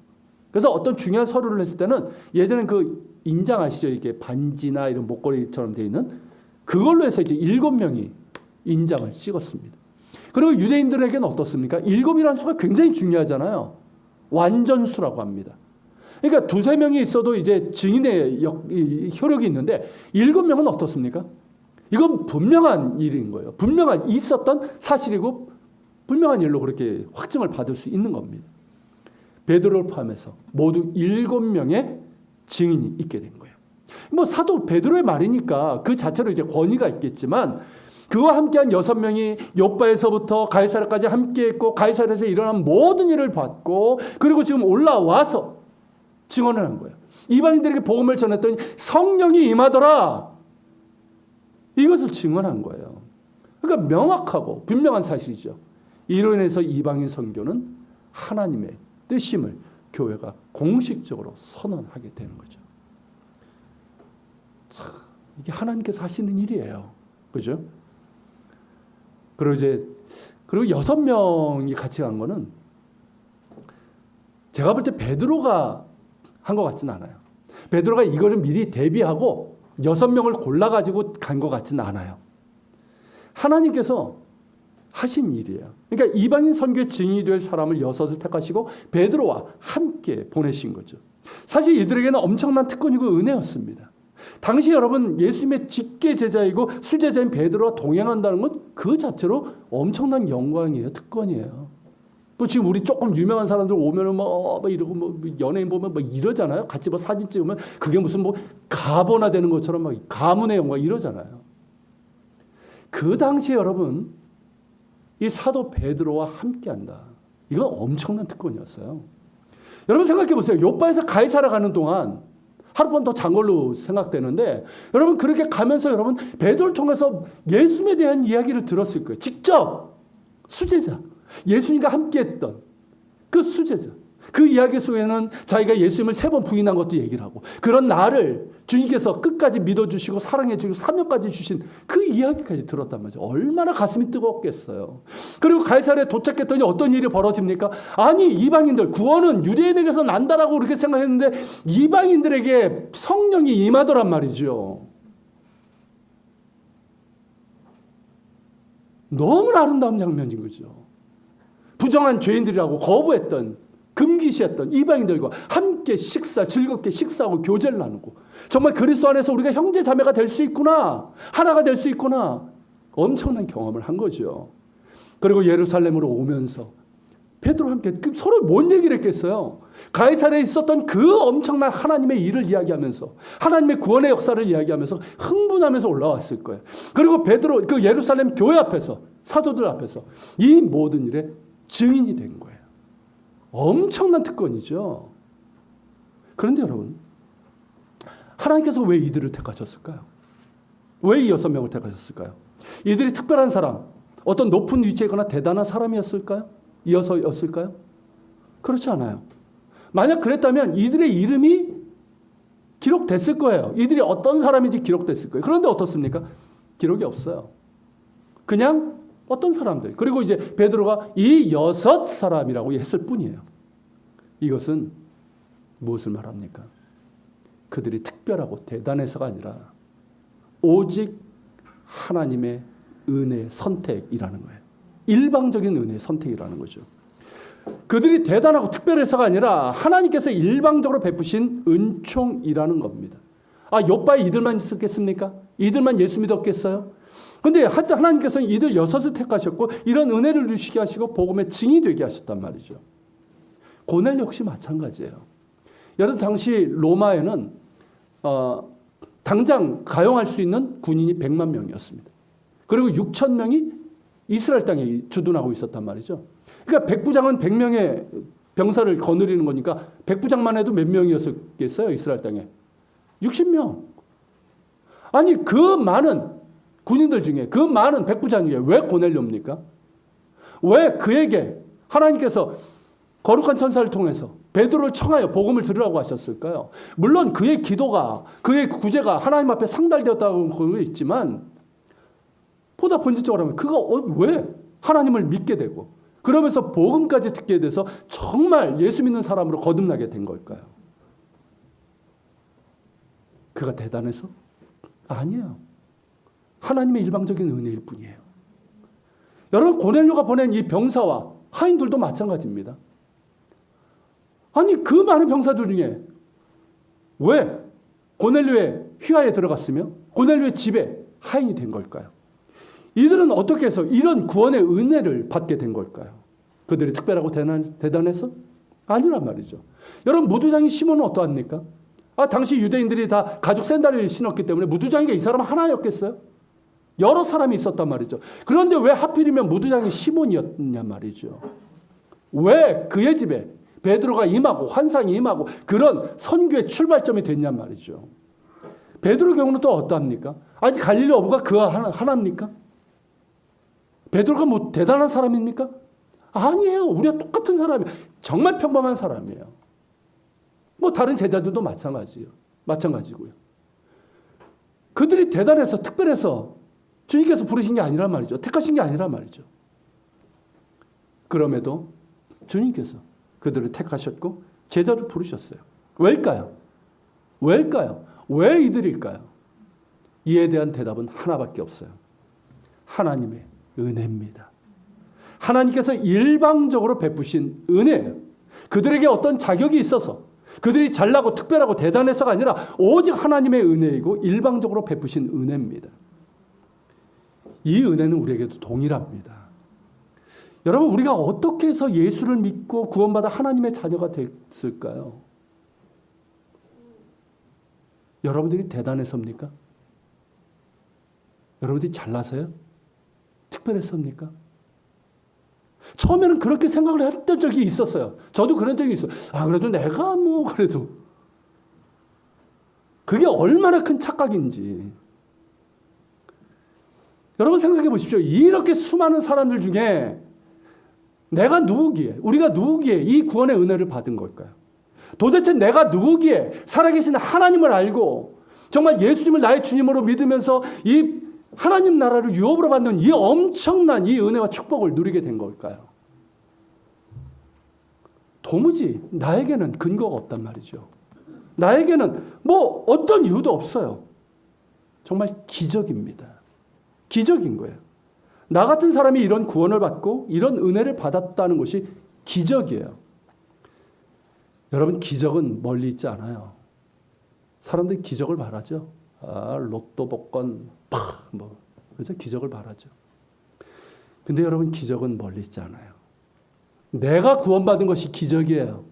S1: 그래서 어떤 중요한 서류를 했을 때는 예전에 그 인장 아시죠? 이게 반지나 이런 목걸이처럼 되어 있는 그걸로 해서 이제 7명이 인장을 찍었습니다. 그리고 유대인들에게는 어떻습니까? 7이라는 수가 굉장히 중요하잖아요. 완전수라고 합니다. 그러니까 2-3명이 있어도 이제 증인의 효력이 있는데 7명은 어떻습니까? 이건 분명한 일인 거예요. 분명한 있었던 사실이고 분명한 일로 그렇게 확증을 받을 수 있는 겁니다. 베드로를 포함해서 모두 7명의 증인이 있게 된 거예요. 뭐 사도 베드로의 말이니까 그 자체로 이제 권위가 있겠지만 그와 함께한 6명이 욥바에서부터 가이사랴까지 함께했고 가이사랴에서 일어난 모든 일을 봤고 그리고 지금 올라와서 증언을 한 거예요. 이방인들에게 복음을 전했더니 성령이 임하더라. 이것을 증언한 거예요. 그러니까 명확하고 분명한 사실이죠. 이로 인해서 이방인 선교는 하나님의 뜻임을 교회가 공식적으로 선언하게 되는 거죠. 참, 이게 하나님께서 하시는 일이에요. 그죠? 그리고 6명이 같이 간 거는 제가 볼 때 베드로가 한 것 같지는 않아요. 베드로가 이거를 미리 대비하고 6명을 골라가지고 간 것 같지는 않아요. 하나님께서 하신 일이에요. 그러니까 이방인 선교의 증인이 될 사람을 6을 택하시고 베드로와 함께 보내신 거죠. 사실 이들에게는 엄청난 특권이고 은혜였습니다. 당시 여러분 예수님의 직계 제자이고 수제자인 베드로와 동행한다는 건 그 자체로 엄청난 영광이에요. 특권이에요. 또 지금 우리 조금 유명한 사람들 오면은 뭐 이러고 뭐 연예인 보면 뭐 이러잖아요. 같이 뭐 사진 찍으면 그게 무슨 뭐 가보나 되는 것처럼 막 가문의 영광 이러잖아요. 그 당시에 여러분 이 사도 베드로와 함께한다. 이건 엄청난 특권이었어요. 여러분 생각해 보세요. 욥바에서 가이사랴 가는 동안 하룻밤 더 잔 걸로 생각되는데 여러분 그렇게 가면서 여러분 베드로를 통해서 예수님에 대한 이야기를 들었을 거예요. 직접 수제자 예수님과 함께했던 그 수제자 그 이야기 속에는 자기가 예수님을 3번 부인한 것도 얘기를 하고 그런 나를 주님께서 끝까지 믿어주시고 사랑해주시고 사명까지 주신 그 이야기까지 들었단 말이죠. 얼마나 가슴이 뜨겁겠어요. 그리고 가이사랴에 도착했더니 어떤 일이 벌어집니까? 아니 이방인들 구원은 유대인에게서 난다라고 그렇게 생각했는데 이방인들에게 성령이 임하더란 말이죠. 너무나 아름다운 장면인 거죠. 부정한 죄인들이라고 거부했던 금기시했던 이방인들과 함께 즐겁게 식사하고 교제를 나누고 정말 그리스도 안에서 우리가 형제 자매가 될 수 있구나 하나가 될 수 있구나 엄청난 경험을 한 거죠. 그리고 예루살렘으로 오면서 베드로와 함께 서로 뭔 얘기를 했겠어요. 가이사랴에 있었던 그 엄청난 하나님의 일을 이야기하면서 하나님의 구원의 역사를 이야기하면서 흥분하면서 올라왔을 거예요. 그리고 베드로 그 예루살렘 교회 앞에서 사도들 앞에서 이 모든 일의 증인이 된 거예요. 엄청난 특권이죠. 그런데 여러분 하나님께서 왜 이들을 택하셨을까요? 왜 이 6명을 택하셨을까요? 이들이 특별한 사람 어떤 높은 위치에 있거나 대단한 사람이었을까요? 이어서였을까요? 그렇지 않아요. 만약 그랬다면 이들의 이름이 기록됐을 거예요. 이들이 어떤 사람인지 기록됐을 거예요. 그런데 어떻습니까? 기록이 없어요. 그냥 어떤 사람들 그리고 이제 베드로가 이 6사람이라고 했을 뿐이에요. 이것은 무엇을 말합니까? 그들이 특별하고 대단해서가 아니라 오직 하나님의 은혜의 선택이라는 거예요. 일방적인 은혜의 선택이라는 거죠. 그들이 대단하고 특별해서가 아니라 하나님께서 일방적으로 베푸신 은총이라는 겁니다. 욥바에 이들만 있었겠습니까? 이들만 예수 믿었겠어요? 그런데 하나님께서는 이들 6을 택하셨고 이런 은혜를 주시게 하시고 복음의 증인이 되게 하셨단 말이죠. 고넬 역시 마찬가지예요. 여러분 당시 로마에는 당장 가용할 수 있는 군인이 100만 명이었습니다. 그리고 6천 명이 이스라엘 땅에 주둔하고 있었단 말이죠. 그러니까 백부장은 100명의 병사를 거느리는 거니까 백부장만 해도 몇 명이었겠어요? 이스라엘 땅에. 60명. 아니 그 많은 군인들 중에 그 많은 백부장 중에 왜 고넬료입니까? 왜 그에게 하나님께서 거룩한 천사를 통해서 베드로를 청하여 복음을 들으라고 하셨을까요? 물론 그의 기도가 그의 구제가 하나님 앞에 상달되었다고 있지만 보다 본질적으로 하면 그가 왜 하나님을 믿게 되고 그러면서 복음까지 듣게 돼서 정말 예수 믿는 사람으로 거듭나게 된 걸까요? 그가 대단해서? 아니에요. 하나님의 일방적인 은혜일 뿐이에요. 여러분 고넬료가 보낸 이 병사와 하인들도 마찬가지입니다. 아니 그 많은 병사들 중에 왜 고넬료의 휘하에 들어갔으며 고넬료의 집에 하인이 된 걸까요? 이들은 어떻게 해서 이런 구원의 은혜를 받게 된 걸까요? 그들이 특별하고 대단해서? 아니란 말이죠. 여러분 무두장이 시몬은 어떠합니까? 당시 유대인들이 다 가죽 샌들을 신었기 때문에 무두장이가 이 사람 하나였겠어요? 여러 사람이 있었단 말이죠. 그런데 왜 하필이면 무두장이 시몬이었냐 말이죠. 왜 그의 집에 베드로가 임하고 환상이 임하고 그런 선교의 출발점이 됐냔 말이죠. 베드로 경우는 또 어떠합니까? 아니 갈릴리 어부가 그가 하나입니까? 베드로가 뭐 대단한 사람입니까? 아니에요. 우리가 똑같은 사람이에요. 정말 평범한 사람이에요. 뭐 다른 제자들도 마찬가지고요. 그들이 대단해서 특별해서 주님께서 부르신 게 아니란 말이죠. 택하신 게 아니란 말이죠. 그럼에도 주님께서 그들을 택하셨고 제자로 부르셨어요. 왜일까요? 왜 이들일까요? 이에 대한 대답은 하나밖에 없어요. 하나님의 은혜입니다. 하나님께서 일방적으로 베푸신 은혜예요. 그들에게 어떤 자격이 있어서 그들이 잘나고 특별하고 대단해서가 아니라 오직 하나님의 은혜이고 일방적으로 베푸신 은혜입니다. 이 은혜는 우리에게도 동일합니다. 여러분 우리가 어떻게 해서 예수를 믿고 구원받아 하나님의 자녀가 됐을까요? 여러분들이 대단해서입니까? 여러분들이 잘나서요? 특별했습니까? 처음에는 그렇게 생각을 했던 적이 있었어요. 저도 그런 적이 있어요. 그래도 내가 그래도. 그게 얼마나 큰 착각인지. 여러분 생각해 보십시오. 이렇게 수많은 사람들 중에 내가 누구기에, 우리가 누구기에 이 구원의 은혜를 받은 걸까요? 도대체 내가 누구기에 살아계신 하나님을 알고 정말 예수님을 나의 주님으로 믿으면서 이 하나님 나라를 유업으로 받는 이 엄청난 이 은혜와 축복을 누리게 된 걸까요? 도무지 나에게는 근거가 없단 말이죠. 나에게는 뭐 어떤 이유도 없어요. 정말 기적입니다. 기적인 거예요. 나 같은 사람이 이런 구원을 받고 이런 은혜를 받았다는 것이 기적이에요. 여러분 기적은 멀리 있지 않아요. 사람들이 기적을 바라죠. 로또 복권 그래서 기적을 바라죠. 근데 여러분 기적은 멀리 있지 않아요. 내가 구원받은 것이 기적이에요.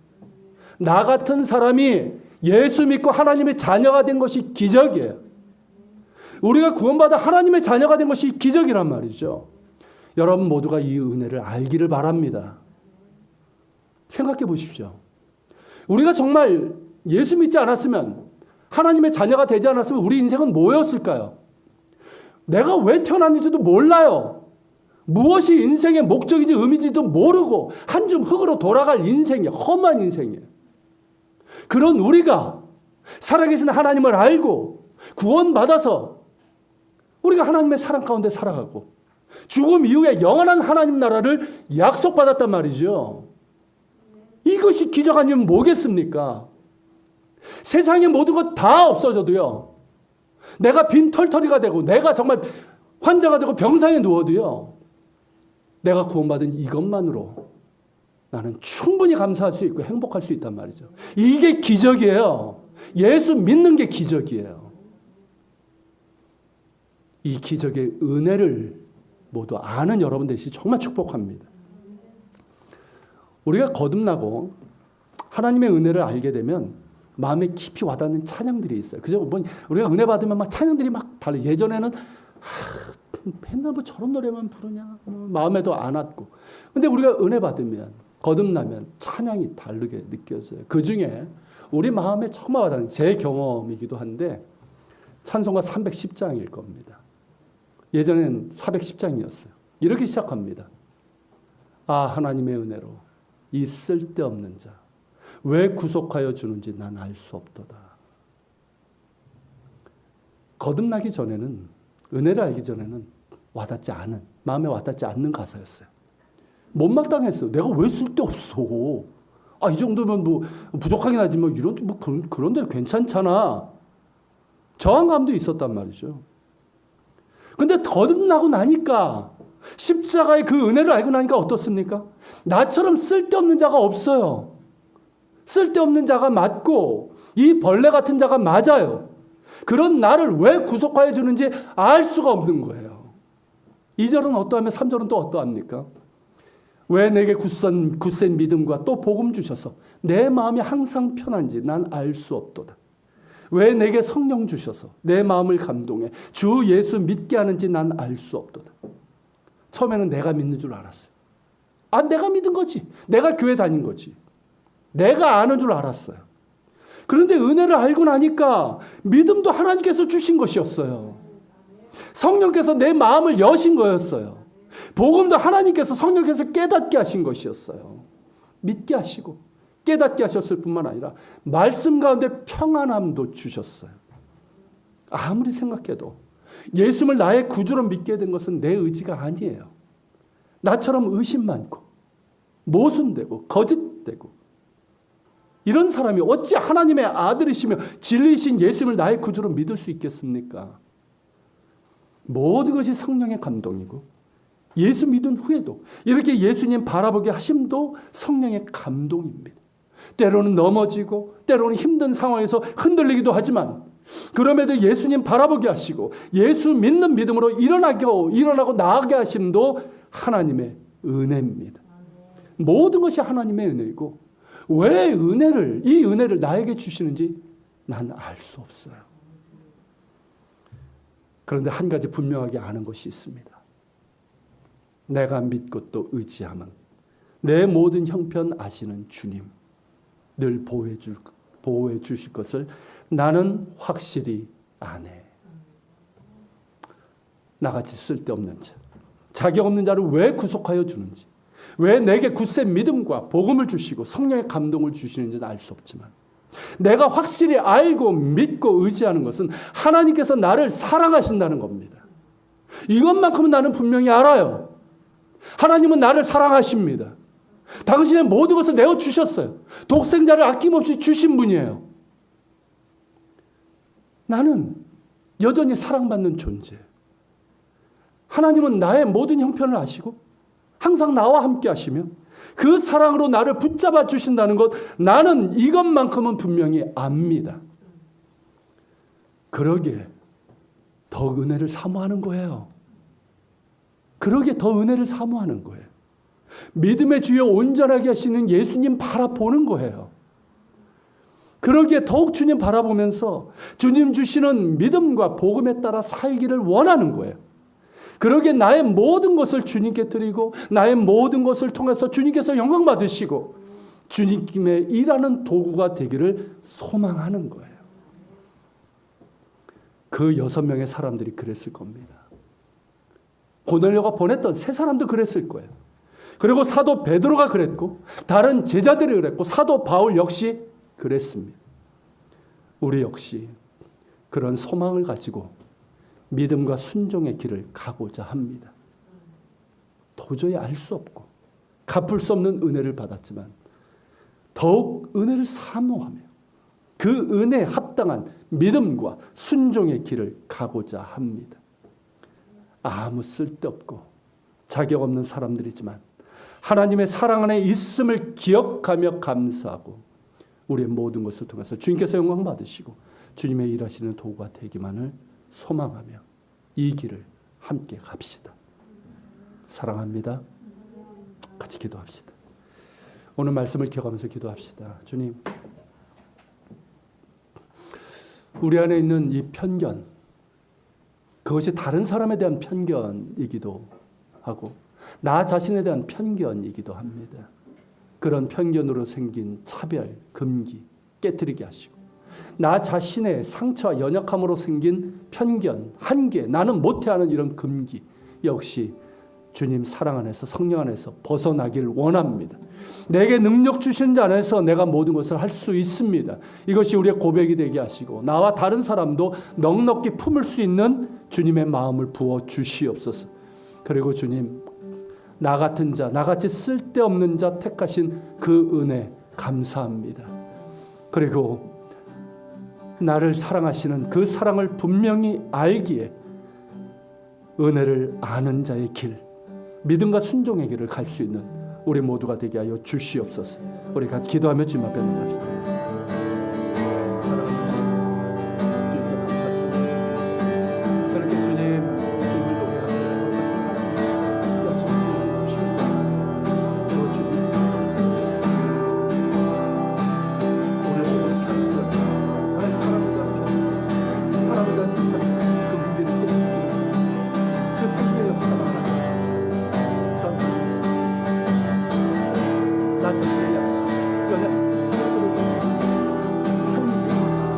S1: 나 같은 사람이 예수 믿고 하나님의 자녀가 된 것이 기적이에요. 우리가 구원받아 하나님의 자녀가 된 것이 기적이란 말이죠. 여러분 모두가 이 은혜를 알기를 바랍니다. 생각해 보십시오. 우리가 정말 예수 믿지 않았으면 하나님의 자녀가 되지 않았으면 우리 인생은 뭐였을까요? 내가 왜 태어났는지도 몰라요. 무엇이 인생의 목적인지 의미인지도 모르고 한 줌 흙으로 돌아갈 인생이에요. 험한 인생이에요. 그런 우리가 살아계신 하나님을 알고 구원받아서 우리가 하나님의 사랑 가운데 살아가고 죽음 이후에 영원한 하나님 나라를 약속받았단 말이죠. 이것이 기적 아니면 뭐겠습니까? 세상의 모든 것 다 없어져도요. 내가 빈털터리가 되고 내가 정말 환자가 되고 병상에 누워도요. 내가 구원받은 이것만으로 나는 충분히 감사할 수 있고 행복할 수 있단 말이죠. 이게 기적이에요. 예수 믿는 게 기적이에요. 이 기적의 은혜를 모두 아는 여러분 되시 정말 축복합니다. 우리가 거듭나고 하나님의 은혜를 알게 되면 마음에 깊이 와닿는 찬양들이 있어요. 그죠? 우리가 은혜 받으면 막 찬양들이 막 달라. 예전에는 맨날 뭐 저런 노래만 부르냐? 마음에도 안 왔고. 근데 우리가 은혜 받으면, 거듭나면 찬양이 다르게 느껴져요. 그 중에 우리 마음에 정말 와닿는 제 경험이기도 한데 찬송가 310장일 겁니다. 예전엔 410장이었어요. 이렇게 시작합니다. 아, 하나님의 은혜로 이 쓸데없는 자 왜 구속하여 주는지 난 알 수 없도다. 거듭나기 전에는, 은혜를 알기 전에는 와닿지 않은, 마음에 와닿지 않는 가사였어요. 못마땅했어요. 내가 왜 쓸데없어. 아, 이 정도면 뭐 부족하긴 하지만 이런 뭐 그런 데는 괜찮잖아. 저항감도 있었단 말이죠. 근데 거듭나고 나니까, 십자가의 그 은혜를 알고 나니까 어떻습니까? 나처럼 쓸데없는 자가 없어요. 쓸데없는 자가 맞고 이 벌레 같은 자가 맞아요. 그런 나를 왜 구속하여 주는지 알 수가 없는 거예요. 2절은 어떠하면 3절은 또 어떠합니까? 왜 내게 굳센 믿음과 또 복음 주셔서 내 마음이 항상 편한지 난 알 수 없도다. 왜 내게 성령 주셔서 내 마음을 감동해 주 예수 믿게 하는지 난 알 수 없도다. 처음에는 내가 믿는 줄 알았어요. 아, 내가 믿은 거지. 내가 교회 다닌 거지. 내가 아는 줄 알았어요. 그런데 은혜를 알고 나니까 믿음도 하나님께서 주신 것이었어요. 성령께서 내 마음을 여신 거였어요. 복음도 하나님께서 성령께서 깨닫게 하신 것이었어요. 믿게 하시고 깨닫게 하셨을 뿐만 아니라 말씀 가운데 평안함도 주셨어요. 아무리 생각해도 예수를 나의 구주로 믿게 된 것은 내 의지가 아니에요. 나처럼 의심 많고 모순되고 거짓되고 이런 사람이 어찌 하나님의 아들이시며 진리이신 예수를 나의 구주로 믿을 수 있겠습니까? 모든 것이 성령의 감동이고 예수 믿은 후에도 이렇게 예수님 바라보게 하심도 성령의 감동입니다. 때로는 넘어지고 때로는 힘든 상황에서 흔들리기도 하지만 그럼에도 예수님 바라보게 하시고 예수 믿는 믿음으로 일어나고 나아가게 하심도 하나님의 은혜입니다. 모든 것이 하나님의 은혜이고 왜 이 은혜를 나에게 주시는지 난 알 수 없어요. 그런데 한 가지 분명하게 아는 것이 있습니다. 내가 믿고 또 의지함은 내 모든 형편 아시는 주님 늘 보호해 주실 것을 나는 확실히 아네. 나같이 쓸데없는 자, 자격 없는 자를 왜 구속하여 주는지, 왜 내게 굳센 믿음과 복음을 주시고 성령의 감동을 주시는지는 알 수 없지만 내가 확실히 알고 믿고 의지하는 것은 하나님께서 나를 사랑하신다는 겁니다. 이것만큼은 나는 분명히 알아요. 하나님은 나를 사랑하십니다. 당신의 모든 것을 내어주셨어요. 독생자를 아낌없이 주신 분이에요. 나는 여전히 사랑받는 존재예요. 하나님은 나의 모든 형편을 아시고 항상 나와 함께 하시며 그 사랑으로 나를 붙잡아 주신다는 것, 나는 이것만큼은 분명히 압니다. 그러기에 더 은혜를 사모하는 거예요. 그러기에 더 은혜를 사모하는 거예요. 믿음의 주여 온전하게 하시는 예수님 바라보는 거예요. 그러기에 더욱 주님 바라보면서 주님 주시는 믿음과 복음에 따라 살기를 원하는 거예요. 그러기에 나의 모든 것을 주님께 드리고 나의 모든 것을 통해서 주님께서 영광 받으시고 주님의 일하는 도구가 되기를 소망하는 거예요. 그 6명의 사람들이 그랬을 겁니다. 고넬료가 보냈던 세 사람도 그랬을 거예요. 그리고 사도 베드로가 그랬고 다른 제자들이 그랬고 사도 바울 역시 그랬습니다. 우리 역시 그런 소망을 가지고 믿음과 순종의 길을 가고자 합니다. 도저히 알 수 없고 갚을 수 없는 은혜를 받았지만 더욱 은혜를 사모하며 그 은혜에 합당한 믿음과 순종의 길을 가고자 합니다. 아무 쓸데없고 자격 없는 사람들이지만 하나님의 사랑 안에 있음을 기억하며 감사하고 우리의 모든 것을 통해서 주님께서 영광 받으시고 주님의 일하시는 도구가 되기만을 소망하며 이 길을 함께 갑시다. 사랑합니다. 같이 기도합시다. 오늘 말씀을 기억하면서 기도합시다. 주님, 우리 안에 있는 이 편견, 그것이 다른 사람에 대한 편견이기도 하고 나 자신에 대한 편견이기도 합니다. 그런 편견으로 생긴 차별, 금기 깨트리게 하시고 나 자신의 상처와 연약함으로 생긴 편견, 한계, 나는 못해하는 이런 금기 역시 주님 사랑 안에서 성령 안에서 벗어나길 원합니다. 내게 능력 주신 자 안에서 내가 모든 것을 할 수 있습니다. 이것이 우리의 고백이 되게 하시고 나와 다른 사람도 넉넉히 품을 수 있는 주님의 마음을 부어 주시옵소서. 그리고 주님, 나 같은 자, 나같이 쓸데없는 자 택하신 그 은혜 감사합니다. 그리고 나를 사랑하시는 그 사랑을 분명히 알기에 은혜를 아는 자의 길, 믿음과 순종의 길을 갈 수 있는 우리 모두가 되게 하여 주시옵소서. 우리 같이 기도하며 주님 앞에 나갑시다. 사랑하는 주님께 감사드립니다. 그렇게 주님을 높여하고 말씀 주님 주시옵소서. 주님 오늘 편견, 사람에 대한 그 문제를 깨닫습니다. 그 생명의 역사가 나 자신의 연약, 상처를 한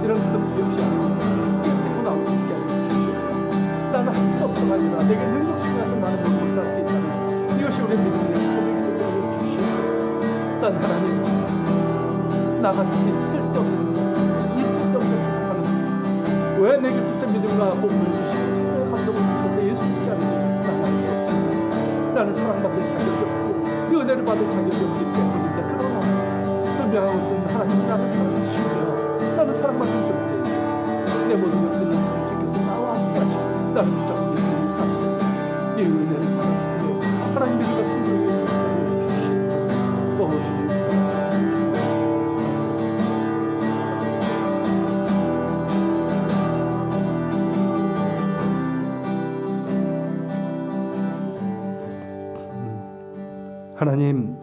S1: 이런 금 역시 깨뜨리고 나올 수 있게 하여 주시옵소서. 나는 할 수 없어가 아니라 내게 능력 중에서 나는 모든 것을 할 수 있다는 이것이 우리의 믿음의 고백이 되게 하여 주시옵소서. 단 하나님, 나같이 쓸데없는 자, 이 쓸데없는 부족하는 자, 왜 내게 굳센 믿음과 복음을 주시고 성령의 감동을 주셔서 예수 믿게 하는 자, 나는 할 수 없습니다. 나는 사랑받을 자격이 없고 그 은혜를 받을 자격이 없기 때문입니다. 그러나 분명한 것은 하나님은 나를 사랑하시며 나는 사랑받는 존재입니다. 내 모든 것을 믿는 주께서 나와 함께 하시고 나를 붙잡고 계시는 이 사실, 이 은혜를 받고 하나님 믿음과 순종을 주시옵소서. 주님 하나님,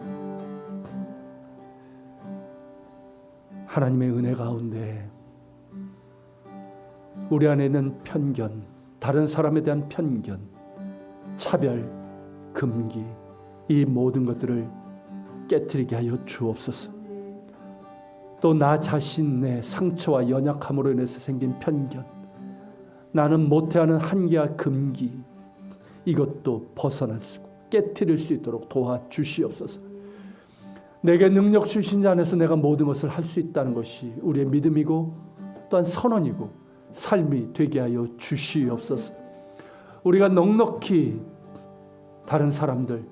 S1: 하나님의 은혜 가운데 우리 안에 있는 편견, 다른 사람에 대한 편견, 차별, 금기, 이 모든 것들을 깨트리게 하여 주옵소서. 또 나 자신의 상처와 연약함으로 인해서 생긴 편견, 나는 못해하는 한계와 금기, 이것도 벗어날 수 있고 깨트릴 수 있도록 도와주시옵소서. 내게 능력 주신 자 안에서 내가 모든 것을 할 수 있다는 것이 우리의 믿음이고 또한 선언이고 삶이 되게 하여 주시옵소서. 우리가 넉넉히 다른 사람들,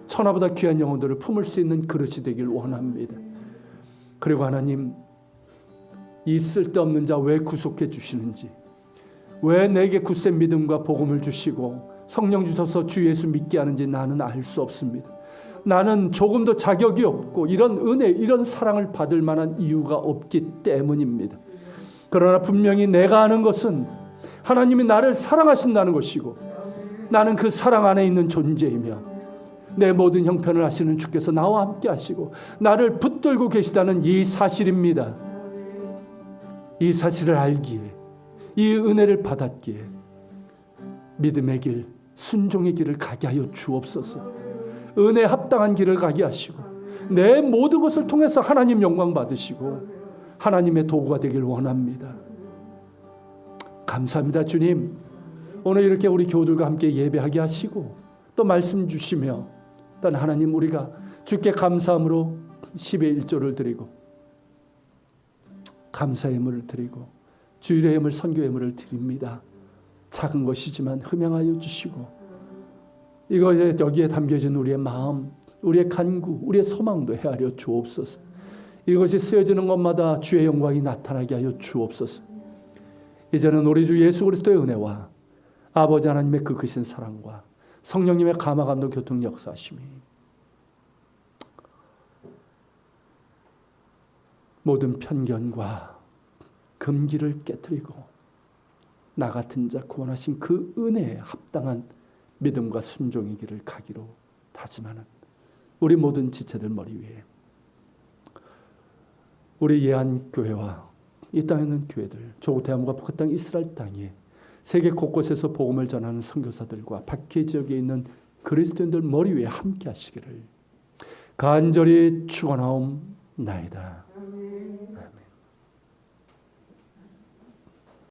S1: 천하보다 귀한 영혼들을 품을 수 있는 그릇이 되길 원합니다. 그리고 하나님, 이 쓸데없는 자 왜 구속해 주시는지, 왜 내게 굳센 믿음과 복음을 주시고 성령 주셔서 주 예수 믿게 하는지 나는 알 수 없습니다. 나는 조금도 자격이 없고 이런 은혜, 이런 사랑을 받을 만한 이유가 없기 때문입니다. 그러나 분명히 내가 아는 것은 하나님이 나를 사랑하신다는 것이고 나는 그 사랑 안에 있는 존재이며 내 모든 형편을 아시는 주께서 나와 함께 하시고 나를 붙들고 계시다는 이 사실입니다. 이 사실을 알기에, 이 은혜를 받았기에 믿음의 길, 순종의 길을 가게 하여 주옵소서. 은혜에 합당한 길을 가게 하시고 내 모든 것을 통해서 하나님 영광 받으시고 하나님의 도구가 되길 원합니다. 감사합니다. 주님, 오늘 이렇게 우리 교우들과 함께 예배하게 하시고 또 말씀 주시며 또 하나님, 우리가 주께 감사함으로 10의 1조를 드리고 감사의 예물을 드리고 주일의 예물, 선교의 예물을 드립니다. 작은 것이지만 흠양하여 주시고 이거에 여기에 담겨진 우리의 마음, 우리의 간구, 우리의 소망도 헤아려 주옵소서. 이것이 쓰여지는 것마다 주의 영광이 나타나게 하여 주옵소서. 이제는 우리 주 예수 그리스도의 은혜와 아버지 하나님의 그 크신 사랑과 성령님의 감화 감동 교통 역사하심이 모든 편견과 금기를 깨뜨리고 나 같은 자 구원하신 그 은혜에 합당한 믿음과 순종의 길을 가기로 다짐하는 우리 모든 지체들 머리 위에 우리 예한교회와 이 땅에 있는 교회들, 조국 대한민국과 북한 땅 이스라엘 땅에 세계 곳곳에서 복음을 전하는 선교사들과 박해 지역에 있는 그리스도인들 머리 위에 함께 하시기를 간절히 축원하옵나이다.